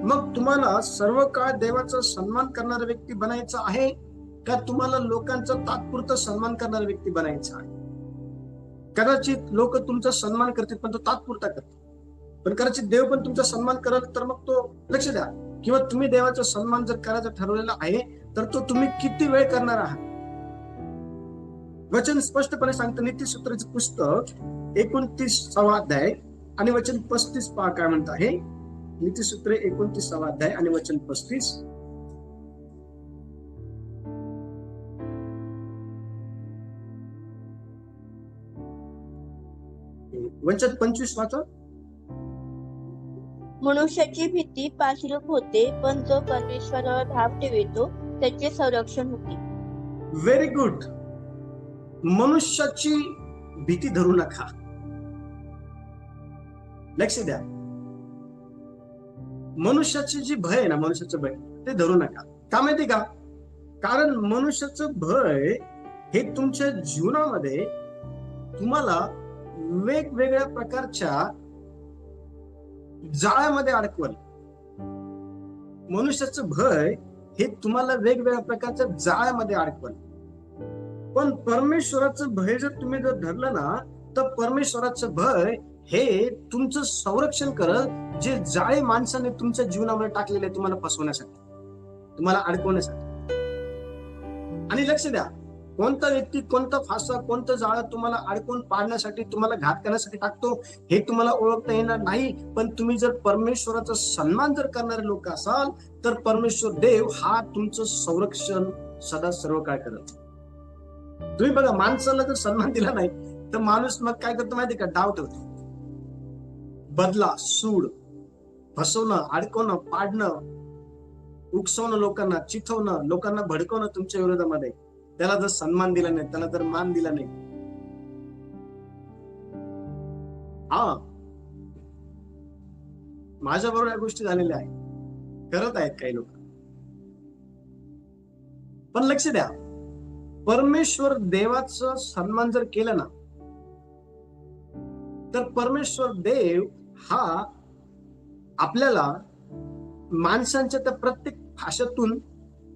मग तुम्हाला सर्व काळ देवाचा सन्मान करणारा व्यक्ती बनायचा आहे का तुम्हाला लोकांचा तात्पुरता सन्मान करणारा व्यक्ती बनायचा आहे? कदाचित लोक तुमचा सन्मान करतील पण तो तात्पुरता करतो, पण कदाचित देव पण तुमचा सन्मान करेल तर मग तो, लक्ष द्या, किंवा तुम्ही देवाचा सन्मान जर करायचा ठरवलेला आहे तर तो तुम्ही किती वेळ करणार आहात? वचन स्पष्टपणे सांगतं, नीतिसूत्राचं पुस्तक 29 अध्याय आणि वचन 35 पहा काय म्हणत आहे. नीतिसूत्रे 29 अध्याय आणि वचन 35. वचन 25 वाचा. मनुष्याची भीती पाशरूप होते, पण जो परमेश्वरावर धाव ठेवितो त्याचे संरक्षण होते. Very good. मनुष्याची भीती धरू नका. लक्ष द्या. मनुष्याची जी भय आहे ना, मनुष्याचं भय ते धरू नका. का माहिती का? कारण मनुष्याचं भय हे तुमच्या जीवनामध्ये तुम्हाला वेगवेगळ्या प्रकारच्या जाळ्यामध्ये अडकवल. मनुष्याचं भय हे तुम्हाला वेगवेगळ्या प्रकारच्या जाळ्यामध्ये अडकवल. पण परमेश्वराचं भय जर तुम्ही जर धरलं ना, तर परमेश्वराचं भय हे तुमचं संरक्षण करत, जे जाळे माणसाने तुमच्या जीवनामध्ये टाकलेले तुम्हाला फसवण्यासाठी, तुम्हाला अडकवण्यासाठी. आणि लक्ष द्या, कोणता व्यक्ती, कोणता फासा, कोणतं जाळं तुम्हाला अडकवून पाडण्यासाठी, तुम्हाला घात करण्यासाठी टाकतो हे तुम्हाला ओळखता येणार नाही. पण तुम्ही जर परमेश्वराचा सन्मान जर करणारे लोक असाल तर परमेश्वर देव हा तुमचं संरक्षण सदा सर्व काय करत. तुम्ही बघा, माणसाला जर सन्मान दिला नाही तर माणूस मग काय करतो माहिती का? डाव ठेवतो. बदला, सूड, फसवणं, अडकवणं, पाडणं, उकसवणं, लोकांना चिथवणं, लोकांना भडकवणं तुमच्या विरोधामध्ये. त्याला जर सन्मान दिला नाही, त्याला जर मान दिला नाही. हा, माझ्या बरोबर या गोष्टी झालेल्या आहेत, करत आहेत काही लोक. पण लक्ष द्या, परमेश्वर देवाचं सन्मान जर केलं ना, तर परमेश्वर देव हा आपल्याला माणसांच्या त्या प्रत्येक भाषेतून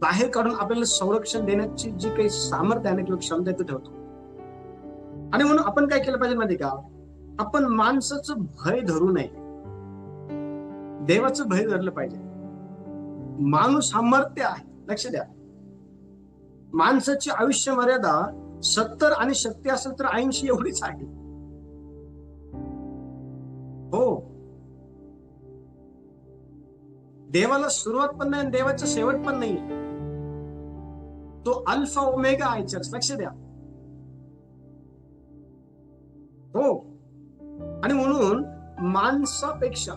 बाहेर काढून आपल्याला संरक्षण देण्याची जी काही सामर्थ्य आहे किंवा क्षमता आहे, ठेवतो. आणि म्हणून आपण काय केलं पाहिजे माहिती का? आपण माणसाचं भय धरू नये, देवाचं भय धरलं पाहिजे. माणूस हा मर्त्य आहे. लक्ष द्या, माणसाची आयुष्य मर्यादा 70 आणि शक्ती असेल तर 80 एवढीच आहे. हो, देवाला सुरुवात पण नाही, देवाचा शेवट पण नाही. तो अल्फा ओमेगा आहे. चर्च, लक्ष द्या. हो, आणि म्हणून माणसापेक्षा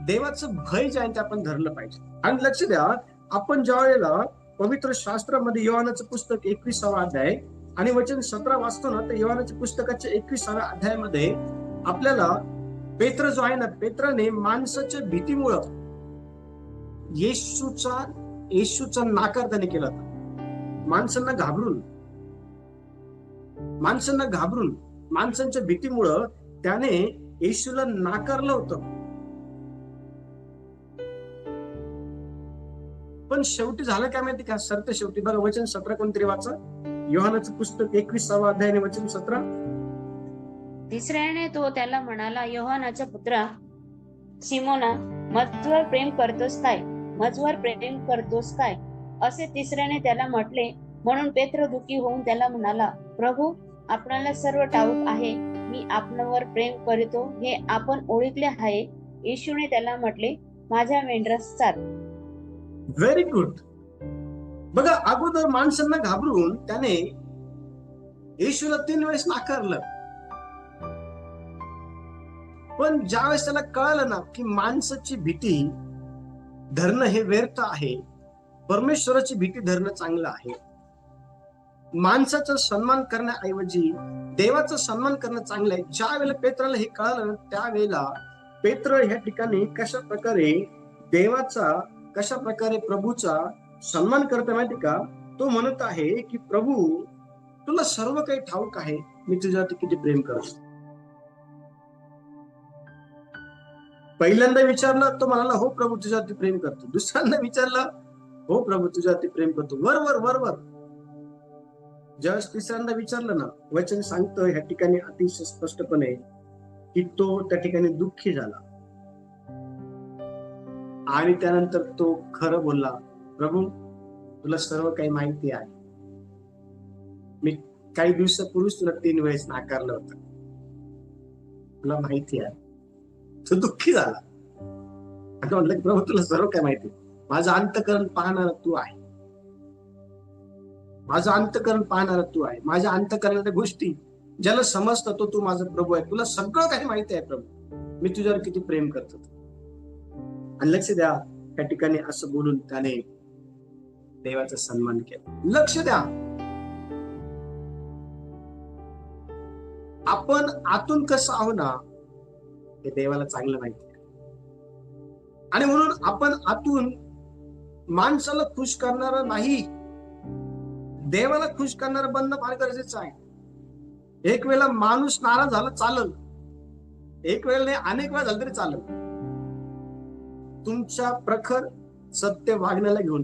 देवाचं भय जे आहे ते आपण धरलं पाहिजे. आणि लक्ष द्या, आपण ज्या वेळेला पवित्र शास्त्रामध्ये योहानाचं पुस्तक 21 अध्याय आणि वचन 17 वाचतो ना, तर योहानाच्या पुस्तकाच्या 21 अध्यायामध्ये आपल्याला पेत्र जो आहे ना, पेत्राने माणसाच्या भीतीमुळं येशूचा नाकार त्याने केला होता. माणसांना घाबरून माणसांच्या भीतीमुळं त्याने येशूला नाकारलं होतं. पण शेवटी झालं काय माहिती का? सरते शेवटी बघा, वचन 17 कोणतरी वाचा. योहानाचं पुस्तक 21 अध्याय आणि वचन 17. तिसऱ्याने तो त्याला म्हणाला, योहानाच्या पुत्रा सिमोना, माझ्यावर प्रेम करतोस काय? माझ्यावर प्रेम करतोस काय? असे तिसऱ्याने त्याला म्हटले. म्हणून पेत्र दुःखी होऊन त्याला म्हणाला, प्रभू, आपणाला सर्व ठाऊक आहे, मी आपणावर प्रेम करतो हे आपण ओळखले आहे. येशूने त्याला म्हटले, माझ्या मेंढरास चार. Very good. बघा, अगोदर माणसांना घाबरून त्याने येशूला 3 वेळेस नाकारलं. पण ज्यावेळेस त्याला कळलं ना की माणसाची भीती धरणं हे व्यर्थ आहे, परमेश्वराची भीती धरणं चांगलं आहे. माणसाचा सन्मान करण्याऐवजी देवाचा सन्मान करणं चांगलं आहे. ज्या वेळेला पेत्राला हे कळलं, त्यावेळेला पेत्र ह्या ठिकाणी कशा प्रकारे देवाचा, कशा प्रकारे प्रभूचा सन्मान करतो माहिती का? तो म्हणत आहे की प्रभू, तुला सर्व काही ठाऊक आहे, मी तुझ्यावरती किती प्रेम करतो. पहिल्यांदा विचारलं तो म्हणाला, हो प्रभू, तुझ्यावरती प्रेम करतो. दुसऱ्यांदा विचारलं, हो प्रभू, तुझ्यावरती प्रेम करतो. वर. ज्यावेळेस तिसऱ्यांदा विचारलं ना, वचन सांगतं ह्या ठिकाणी अतिशय स्पष्टपणे की तो त्या ठिकाणी दुःखी झाला. आणि त्यानंतर तो खरं बोलला, प्रभू तुला सर्व काही माहिती आहे, मी काही दिवसापूर्वीच तुला 3 वेळेस नाकारलं होतं, तुला माहिती आहे. तो दुःखी झाला आणि म्हटलं, प्रभू तुला सर्व काय माहिती, माझं अंतःकरण पाहणारा तू आहे, माझं अंतःकरण पाहणारा तू आहे, माझ्या अंतःकरणाच्या गोष्टी ज्याला समजतं तो तू माझा प्रभू आहे, तुला सगळं काही माहिती आहे प्रभू, मी तुझ्यावर किती प्रेम करतो. आणि लक्ष द्या, त्या ठिकाणी असं बोलून त्याने देवाचा सन्मान केला. लक्ष द्या, आपण आतून कसं आहो ना हे देवाला चांगलं माहिती आहे. आणि म्हणून आपण आतून माणसाला खुश करणारा नाही, देवाला खुश करणारा बनणं फार गरजेचं आहे. एक वेळेला माणूस नाराज झाला चालल, एक वेळेला नाही अनेक वेळा झालं तरी चालल, तुमच्या प्रखर सत्य वागण्याला घेऊन,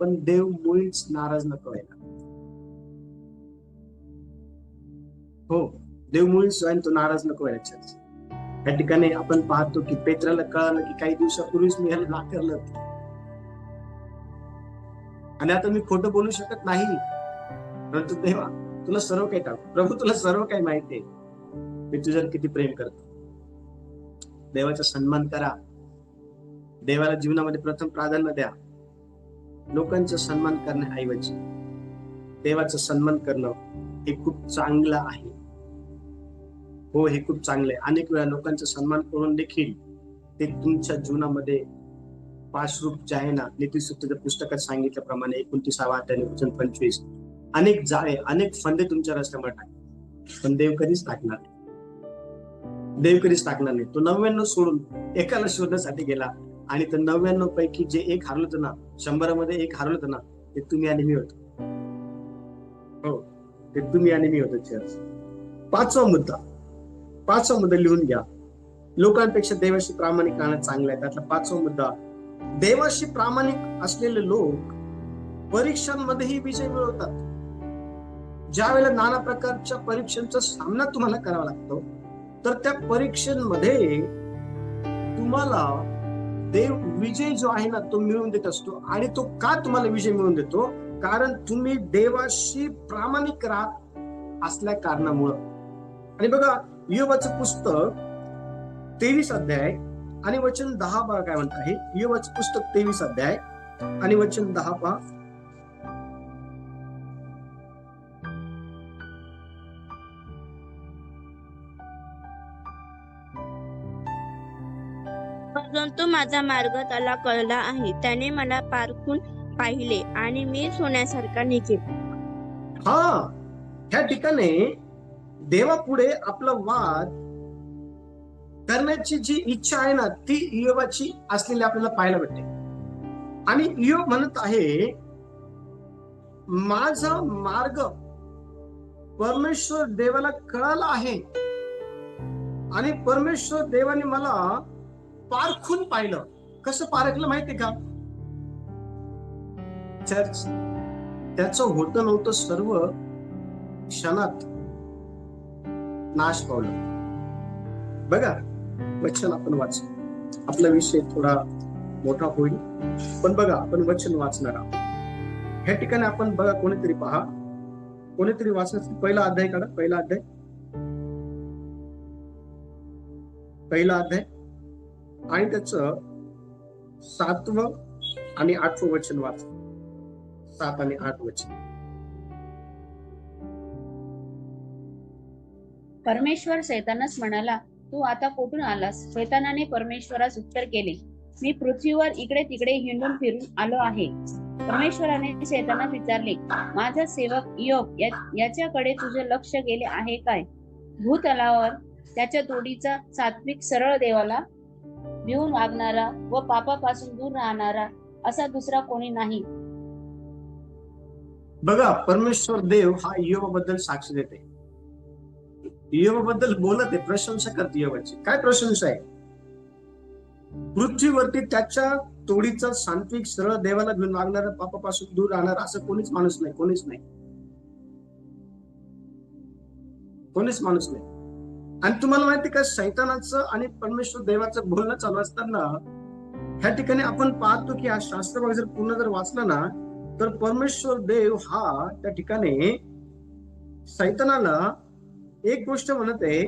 पण देव मुळीच नाराज नको व्हायला. हो, देव मुळीच तो नाराज नको व्हायला. त्या ठिकाणी आपण पाहतो की पेत्राला कळालं की काही दिवसापूर्वीच मी ह्याला नाकारलं होतं आणि आता मी खोटं बोलू शकत नाही, परंतु देवा तुला सर्व काही टाकू, प्रभू तुला सर्व काही माहिती आहे, मी तुझ्यावर किती प्रेम करतो. देवाचा सन्मान करा, देवाला जीवनामध्ये प्रथम प्राधान्य द्या. लोकांचा सन्मान करण्याऐवजी देवाचा सन्मान करणं हे खूप चांगलं आहे. हो, हे खूप चांगलं आहे. अनेक वेळा लोकांचा सन्मान करून देखील ते तुमच्या जीवनामध्ये पाशरूप जे आहे ना, नीतिसूत्रच्या पुस्तकात सांगितल्याप्रमाणे 29 अध्याय वचन 25, अनेक जाळे अनेक फंदे तुमच्या रस्त्यावर टाकतात, पण देव कधीच टाकणार नाही. देव कधीच टाकणार नाही. तो 99 सोडून एकाला शोधण्यासाठी गेला आणि त्या 99 पैकी जे एक हरलं होतं ना, 100 मध्ये एक हरलं होतं ना, ते तुम्ही आणि मी होतो. हो, ते तुम्ही आणि मी होतो. चर्च पाचवा मुद्दा लिहून घ्या. लोकांपेक्षा देवाशी प्रामाणिक राहणं चांगलं आहे. त्यातला 5वा मुद्दा, देवाशी प्रामाणिक असलेले लोक परीक्षांमध्येही विजय मिळवतात. ज्या वेळेला नाना प्रकारच्या परीक्षांचा सामना तुम्हाला करावा लागतो, तर त्या परीक्षांमध्ये तुम्हाला देव विजय जो आहे ना तो मिळवून देत असतो. आणि तो का तुम्हाला विजय मिळवून देतो? कारण तुम्ही देवाशी प्रामाणिक राहत असल्या कारणामुळं. आणि बघा, योबाचं पुस्तक 23 अध्याय आणि वचन 10 पहा काय म्हणत आहे. योबाचं पुस्तक 23 अध्याय आणि वचन 10 पहा. परंतु माझा मार्ग त्याला कळला आहे, त्याने मला पारखून पाहिले आणि मी सोन्यासारखा निघेल. हा, ह्या ठिकाणी देवापुढे आपला वाद करण्याची जी इच्छा आहे ना, ती इयोबाची असलेली आपल्याला पाहायला भेटते. आणि इयोब म्हणत आहे, माझा मार्ग परमेश्वर देवाला कळाला आहे आणि परमेश्वर देवाने मला पारखून पाहिलं. कसं पारखलं माहितीये का? चर्च त्याचं होतं नव्हतं सर्व क्षणात नाश पावलं. बघा, वचन आपण वाच, आपला विषय थोडा मोठा होईल, पण बघा आपण वचन वाचणार आहोत. ह्या ठिकाणी आपण बघा, कोणीतरी पहा, कोणीतरी वाचण्याचा पहिला अध्याय काढा. पहिला अध्याय आणि त्याचं 7वं आणि 8वं वचन वाच. 7 आणि 8 वचन. परमेश्वर सैतानास म्हणाला, तू आता कुठून आलास? सैतानाने परमेश्वरास उत्तर केले, मी पृथ्वीवर इकडे तिकडे हिंडून फिरून आलो आहे. परमेश्वराने सैतानास विचारले, माझा सेवक इयोब याच्याकडे तुझे लक्ष गेले आहे काय? भूतलावर त्याच्या तोडीचा सात्विक सरळ देवाला भिवून वागणारा व पापापासून दूर राहणारा असा दुसरा कोणी नाही. बघा, परमेश्वर देव हा इयोबाबद्दल साक्ष देते, इयोबाबद्दल बोलत आहे, प्रशंसा करते इयोबाची. काय प्रशंसा आहे? पृथ्वीवरती त्याच्या तोडीचा सात्विक सरळ देवाला घेऊन वागणारा, पापापासून दूर राहणारा असं कोणीच माणूस नाही. आणि तुम्हाला माहिती का, सैतानाचं आणि परमेश्वर देवाचं बोलणं चालू असताना ह्या ठिकाणी आपण पाहतो की हा शास्त्रभाग जर पूर्ण जर वाचला ना, तर परमेश्वर देव हा त्या ठिकाणी सैतानाला एक गोष्ट म्हणत आहे.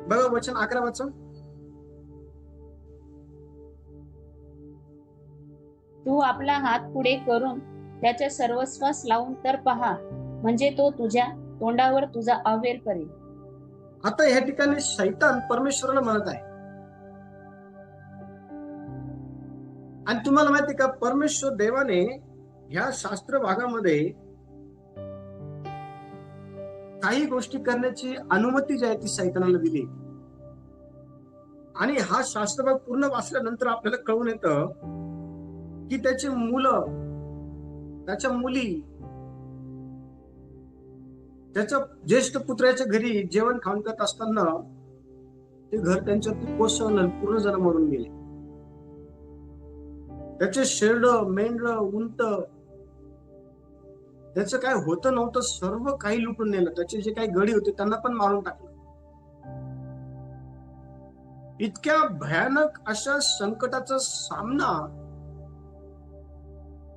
बघा वचन 11 वाचा. तू आपला हात पुढे करून त्याच्या सर्वस्वास लावून तर पहा, म्हणजे तो तुझ्या तोंडावर तुझा अव्हेर करेल. आता ह्या ठिकाणी शैतान परमेश्वराला म्हणत आहे. आणि तुम्हाला माहिती का, परमेश्वर देवाने ह्या शास्त्र भागामध्ये काही गोष्टी करण्याची अनुमती जी आहे ती सैतानाला दिली. आणि हा शास्त्रभाग पूर्ण वाचल्यानंतर आपल्याला कळून येतं की त्याची मुलं, त्याच्या मुली, त्याच्या ज्येष्ठ पुत्राच्या घरी जेवण खाऊन करत असताना ते घर त्यांच्यातून कोसळलं, पूर्ण जण मरून गेले. त्याचे शेरड, मेंढर, उंट, त्याचं काय होतं नव्हतं सर्व काही लुटून नेलं. त्याचे जे काही गडी होते त्यांना पण मारून टाकलं. इतक्या भयानक अशा संकटाचा सामना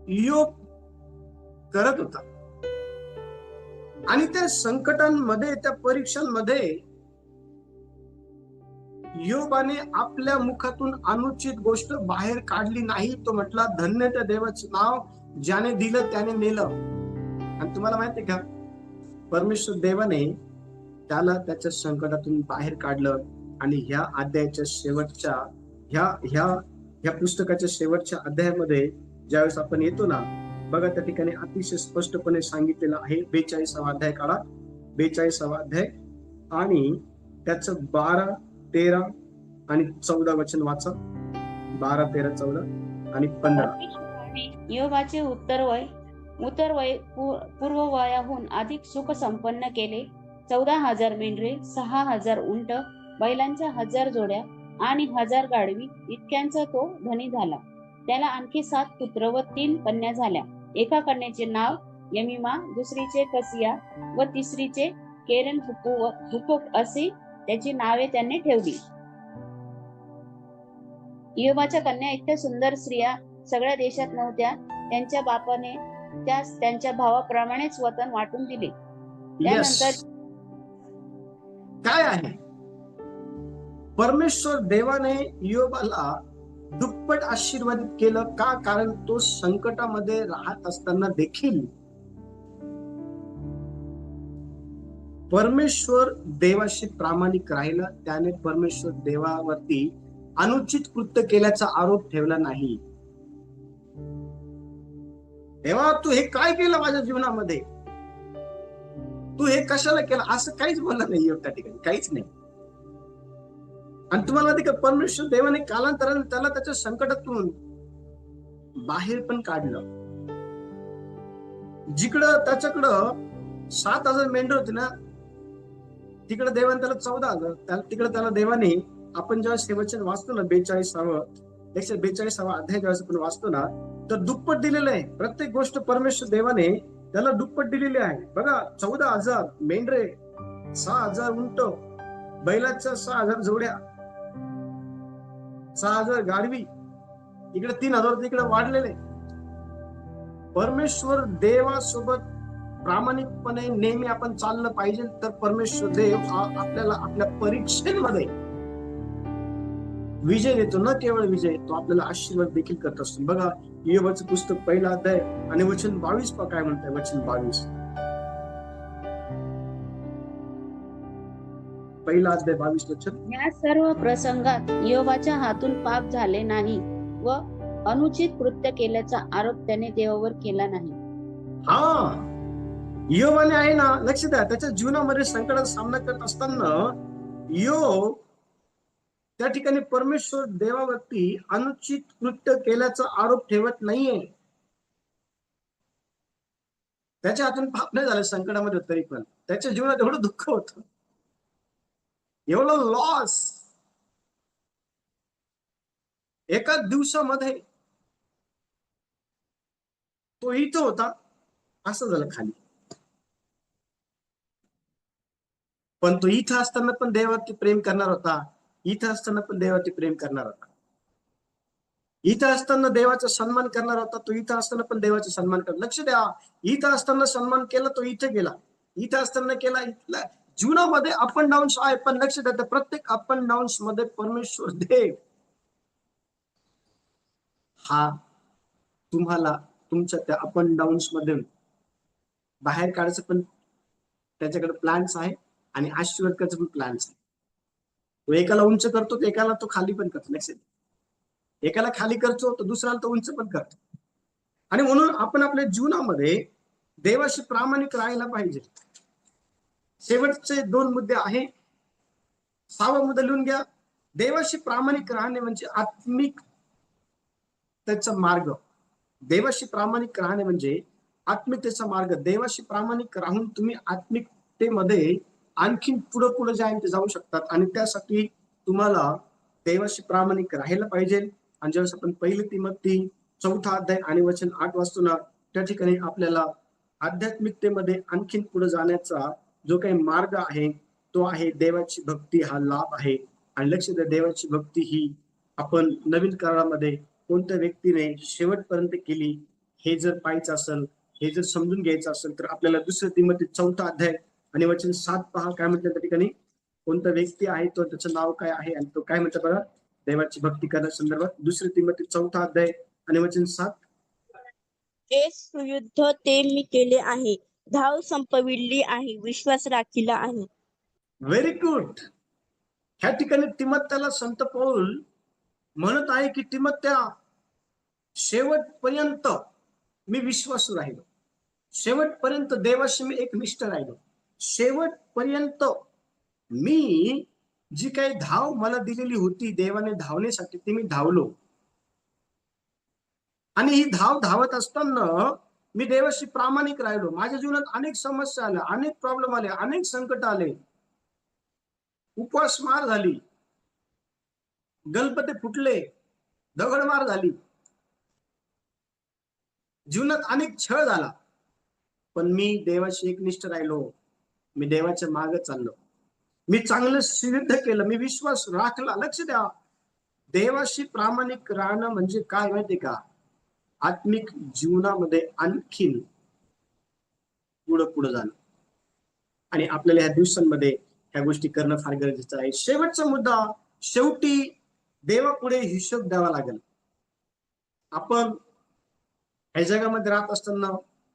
योग करत होता. आणि त्या संकटांमध्ये, त्या परीक्षांमध्ये योबाने आपल्या मुखातून अनुचित गोष्ट बाहेर काढली नाही. तो म्हटला, धन्य त्या देवाचं नाव ज्याने दिलं त्याने नेलं. आणि तुम्हाला माहिती का, परमेश्वर देवाने त्याला त्याच्या संकटातून बाहेर काढलं. आणि ह्या अध्यायाच्या शेवटच्या ह्या पुस्तकाच्या शेवटच्या अध्यायामध्ये ज्यावेळेस आपण येतो ना, बघा त्या ठिकाणी अतिशय स्पष्टपणे सांगितलेलं आहे. 42वा अध्याय काढा, 42वा अध्याय आणि त्याचं 12, 13 आणि 14 वचन वाचा. 12, 13, 14 आणि 15. योबाचे उत्तरवय पूर्ववयाहून अधिक सुख संपन्न केले. 14,000 मेंढरे, 6,000 उंट, बैलांच्या 1,000 जोड्या आणि 1,000 गाढवी, इतक्यांचा तो धनी झाला. त्याला आणखी 7 पुत्र व 3 कन्या झाल्या. एका कन्याचे नाव यमिमा, दुसरीचे कसिया व तिसरीचे केरन हुपुक अशी त्याची नावे त्यांनी ठेवली. योबाच्या कन्या इतक्या सुंदर स्त्रिया सगळ्या देशात नव्हत्या. त्यांच्या बापाने त्यास त्यांच्या भावाप्रमाणेच वतन वाटून दिले. त्यानंतर काय आहे, परमेश्वर देवाने योबाला दुप्पट आशीर्वादित केलं. का? कारण तो संकटामध्ये राहत असताना देखील परमेश्वर देवाशी प्रामाणिक राहिला. त्याने परमेश्वर देवावरती अनुचित कृत्य केल्याचा आरोप ठेवला नाही. देवा, तू हे काय केलं माझ्या जीवनामध्ये, तू हे कशाला केलं, असं काहीच बोलला नाही योग त्या ठिकाणी, काहीच नाही. आणि तुम्हाला माहिती का, परमेश्वर देवाने कालांतराने त्याला त्याच्या संकटातून बाहेर पण काढलं. जिकडं त्याच्याकडं 7,000 मेंढर होते ना, तिकडे देवाने त्याला 14,000, तिकडे त्याला देवाने, आपण जेव्हा हे वचन वाचतो ना, 142वा अध्याय जेव्हा आपण वाचतो ना, तर दुप्पट दिलेलं आहे. प्रत्येक गोष्ट परमेश्वर देवाने त्याला दुप्पट दिलेली आहे. बघा, 14,000 मेंढरे, 6,000 उंट, बैलाच्या 6,000 जोड्या, 6,000 गाढवी, इकडे 3,000 तिकडे वाढलेले. परमेश्वर देवासोबत प्रामाणिकपणे नेहमी आपण चाललं पाहिजे. तर परमेश्वर देव हा आपल्याला आपल्या परीक्षेमध्ये विजय देतो. न केवळ विजय, तो आपल्याला आशीर्वाद देखील करत असतो. बघा, योबाचं पुस्तक 1 अध्याय आणि वचन 22 काय म्हणतंय. वचन 22, 1 अध्याय 22 वचन. या सर्व प्रसंगात योबाच्या हातून पाप झाले नाही व अनुचित कृत्य केल्याचा आरोप त्याने देवावर केला नाही. हा, योबाने आहे ना, लक्ष द्या, त्याच्या जीवनामध्ये संकटाचा सामना करत असताना योग त्या ठिकाणी परमेश्वर देवावरती अनुचित कृत्य केल्याचा आरोप ठेवत नाहीये. त्याच्या हातून पाप नाही झालं संकटामध्ये, तरी पण त्याच्या जीवनात एवढं दुःख होतं, एवढं लॉस एका दिवसामध्ये. तो इथं होता, असं झालं खाली. पण तो इथं असताना पण देवावरती प्रेम करणार होता. इथं असताना पण देवाचे प्रेम करणार होता. इथं असताना देवाचा सन्मान करणार होता. तो इथं असताना पण देवाचा सन्मान कर. लक्ष द्या, इथं असताना सन्मान केला, तो इथे गेला. इथं असताना केला. जीवनामध्ये अप अँड डाऊन्स आहे, पण लक्ष द्या, प्रत्येक अप अँड डाऊन्स मध्ये परमेश्वर देव हा तुम्हाला तुमच्या त्या अप अँड डाऊन्स मध्ये बाहेर काढायचं पण त्याच्याकडे प्लॅन्स आहे आणि आशीर्वाद करायचं पण प्लॅन्स आहे. तो एकाला उंच करतो, एकाला तो खाली पण करतो. लक्षात, एकाला खाली करतो तो दुसऱ्याला तो उंच पण करतो. आणि म्हणून आपण आपल्या जीवनामध्ये देवाशी प्रामाणिक राहायला पाहिजे. शेवटचे 2 मुद्दे आहे. 6वा मुद्दा लिहून घ्या. देवाशी प्रामाणिक राहणे म्हणजे आत्मिक त्याचा मार्ग. देवाशी प्रामाणिक राहणे म्हणजे आत्मिकतेचा मार्ग. देवाशी प्रामाणिक राहून तुम्ही आत्मिकतेमध्ये आणखीन पुढे पुढे जाऊ शकतात. आणि त्यासाठी तुम्हाला देवाशी प्रामाणिक राहायला पाहिजे. आणि ज्यावेळेस आपण 1 तिमोथी 4 अध्याय आणि वचन 8 वाचतो ना, त्या ठिकाणी आपल्याला आध्यात्मिकतेमध्ये आणखीन पुढे जाण्याचा जो काही मार्ग आहे तो आहे देवाची भक्ती हा लाभ आहे. आणि लक्ष द्या, देवाची भक्ती ही आपण नवीन काळामध्ये कोणत्या व्यक्तीने शेवटपर्यंत केली हे जर पाहायचं असेल, हे जर समजून घ्यायचं असेल तर आपल्याला 2 तिमोथी 4 अध्याय आणि वचन 7 पहा. काय म्हणतात त्या ठिकाणी? कोणता व्यक्ती आहे तो, त्याचं नाव काय आहे आणि तो काय म्हणतो बघा देवाची भक्ती करण्याच्या संदर्भात. 2 तिमोथी 4 अध्याय आणि वचन 7. जे सुयुद्ध ते मी केले आहे, धाव संपविली आहे, विश्वास राखिला आहे. Very good. ह्या ठिकाणी तिमोथेला संत पौल म्हणत आहे की तिमोथ्या, शेवटपर्यंत मी विश्वासू राहिलो, शेवटपर्यंत देवाशी मी एकनिष्ठ राहिलो, शेवटपर्यंत मी जी काही धाव मला दिलेली होती देवाने धावण्यासाठी ती मी धावलो. आणि ही धाव धावत असताना मी देवाशी प्रामाणिक राहिलो. माझ्या जीवनात अनेक समस्या आल्या, अनेक प्रॉब्लेम आले, अनेक संकट आले, उपवासमार झाली, गणपती फुटले, दगडमार झाली, जीवनात अनेक छळ झाला, पण मी देवाशी एकनिष्ठ राहिलो. मी देवाच्या मागे चाललो, मी चांगलं सिद्ध केलं, मी विश्वास राखला. लक्ष द्या, देवाशी प्रामाणिक राहणं म्हणजे काय माहितीये का? आत्मिक जीवनामध्ये आणखीन पुढे जाणं. आणि आपल्याला ह्या दिवसांमध्ये ह्या गोष्टी करणं फार गरजेचं आहे. शेवटचा मुद्दा, शेवटी देवापुढे हिशोब द्यावा लागेल. आपण ह्या जगामध्ये राहत असताना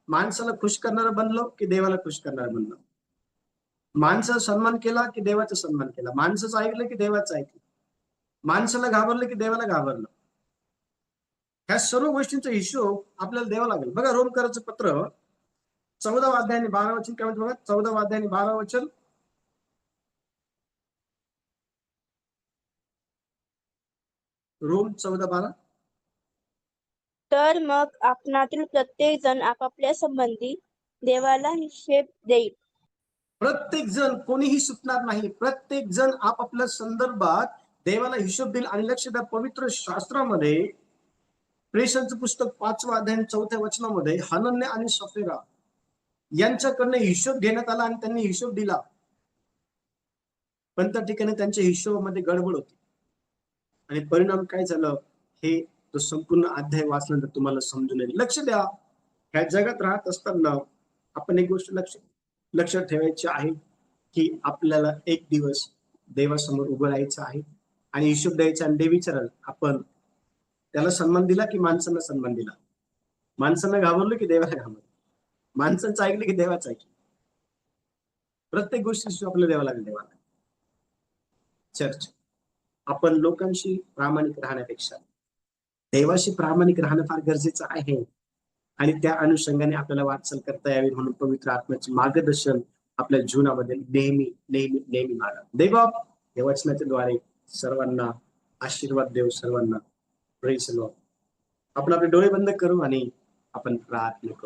माणसाला खुश करणारं बनलो की देवाला खुश करणारं बनलो? माणसाचा सन्मान केला की देवाचा सन्मान केला? माणसाचं ऐकलं की देवाचं ऐकलं? माणसाला घाबरलं की देवाला घाबरलं? ह्या सर्व गोष्टींचा हिशोब आपल्याला द्यावा लागेल. बघा, रोमकरांचं पत्र 14 अध्याय आणि 12 वचन काय म्हणतं बघा. 14 अध्याय आणि 12 वचन. रोम 14:12. तर मग आपणातील प्रत्येक जण आपापल्या संबंधी देवाला हिशेब देईल. प्रत्येक जण, कोणीही सुटणार नाही. प्रत्येक जण आपापल्या संदर्भात देवाला हिशोब देईल. आणि लक्ष द्या, पवित्र शास्त्रामध्ये प्रेषणचं पुस्तक 5 अध्याय 4 वचनामध्ये हनन्या आणि सफेरा यांच्याकडनं हिशोब घेण्यात आला आणि त्यांनी हिशोब दिला, पण त्या ठिकाणी त्यांच्या हिशोबामध्ये गडबड होती. आणि परिणाम काय झालं हे तो संपूर्ण अध्याय वाचल्यानंतर तुम्हाला समजून येईल. लक्ष द्या, ह्या जगात राहत असताना आपण एक गोष्ट लक्षात ठेवायची आहे की आपल्याला एक दिवस देवासमोर उभं राहायचं आहे आणि हिशोब द्यायचा. आणि देव विचाराल, आपण त्याला सन्मान दिला की माणसांना सन्मान दिला? माणसांना घाबरलो की देवाला घाबरलो? माणसांचं ऐकलं की देवाचं ऐकलं? प्रत्येक गोष्टी आपल्याला द्यावं लागेल देवाला. चर्च, आपण लोकांशी प्रामाणिक राहण्यापेक्षा देवाशी प्रामाणिक राहणं फार गरजेचं आहे. आणि त्या अनुषंगाने आपल्याला वाटचाल करता यावी म्हणून पवित्र आत्म्याचे मार्गदर्शन आपल्या जीवनामध्ये नेहमी नेहमी नेहमी मागा. देवबाप या वचनाच्या द्वारे सर्वांना आशीर्वाद देव. सर्वांना प्रेज द लॉर्ड. आपण आपले डोळे बंद करू आणि आपण प्रार्थना करू.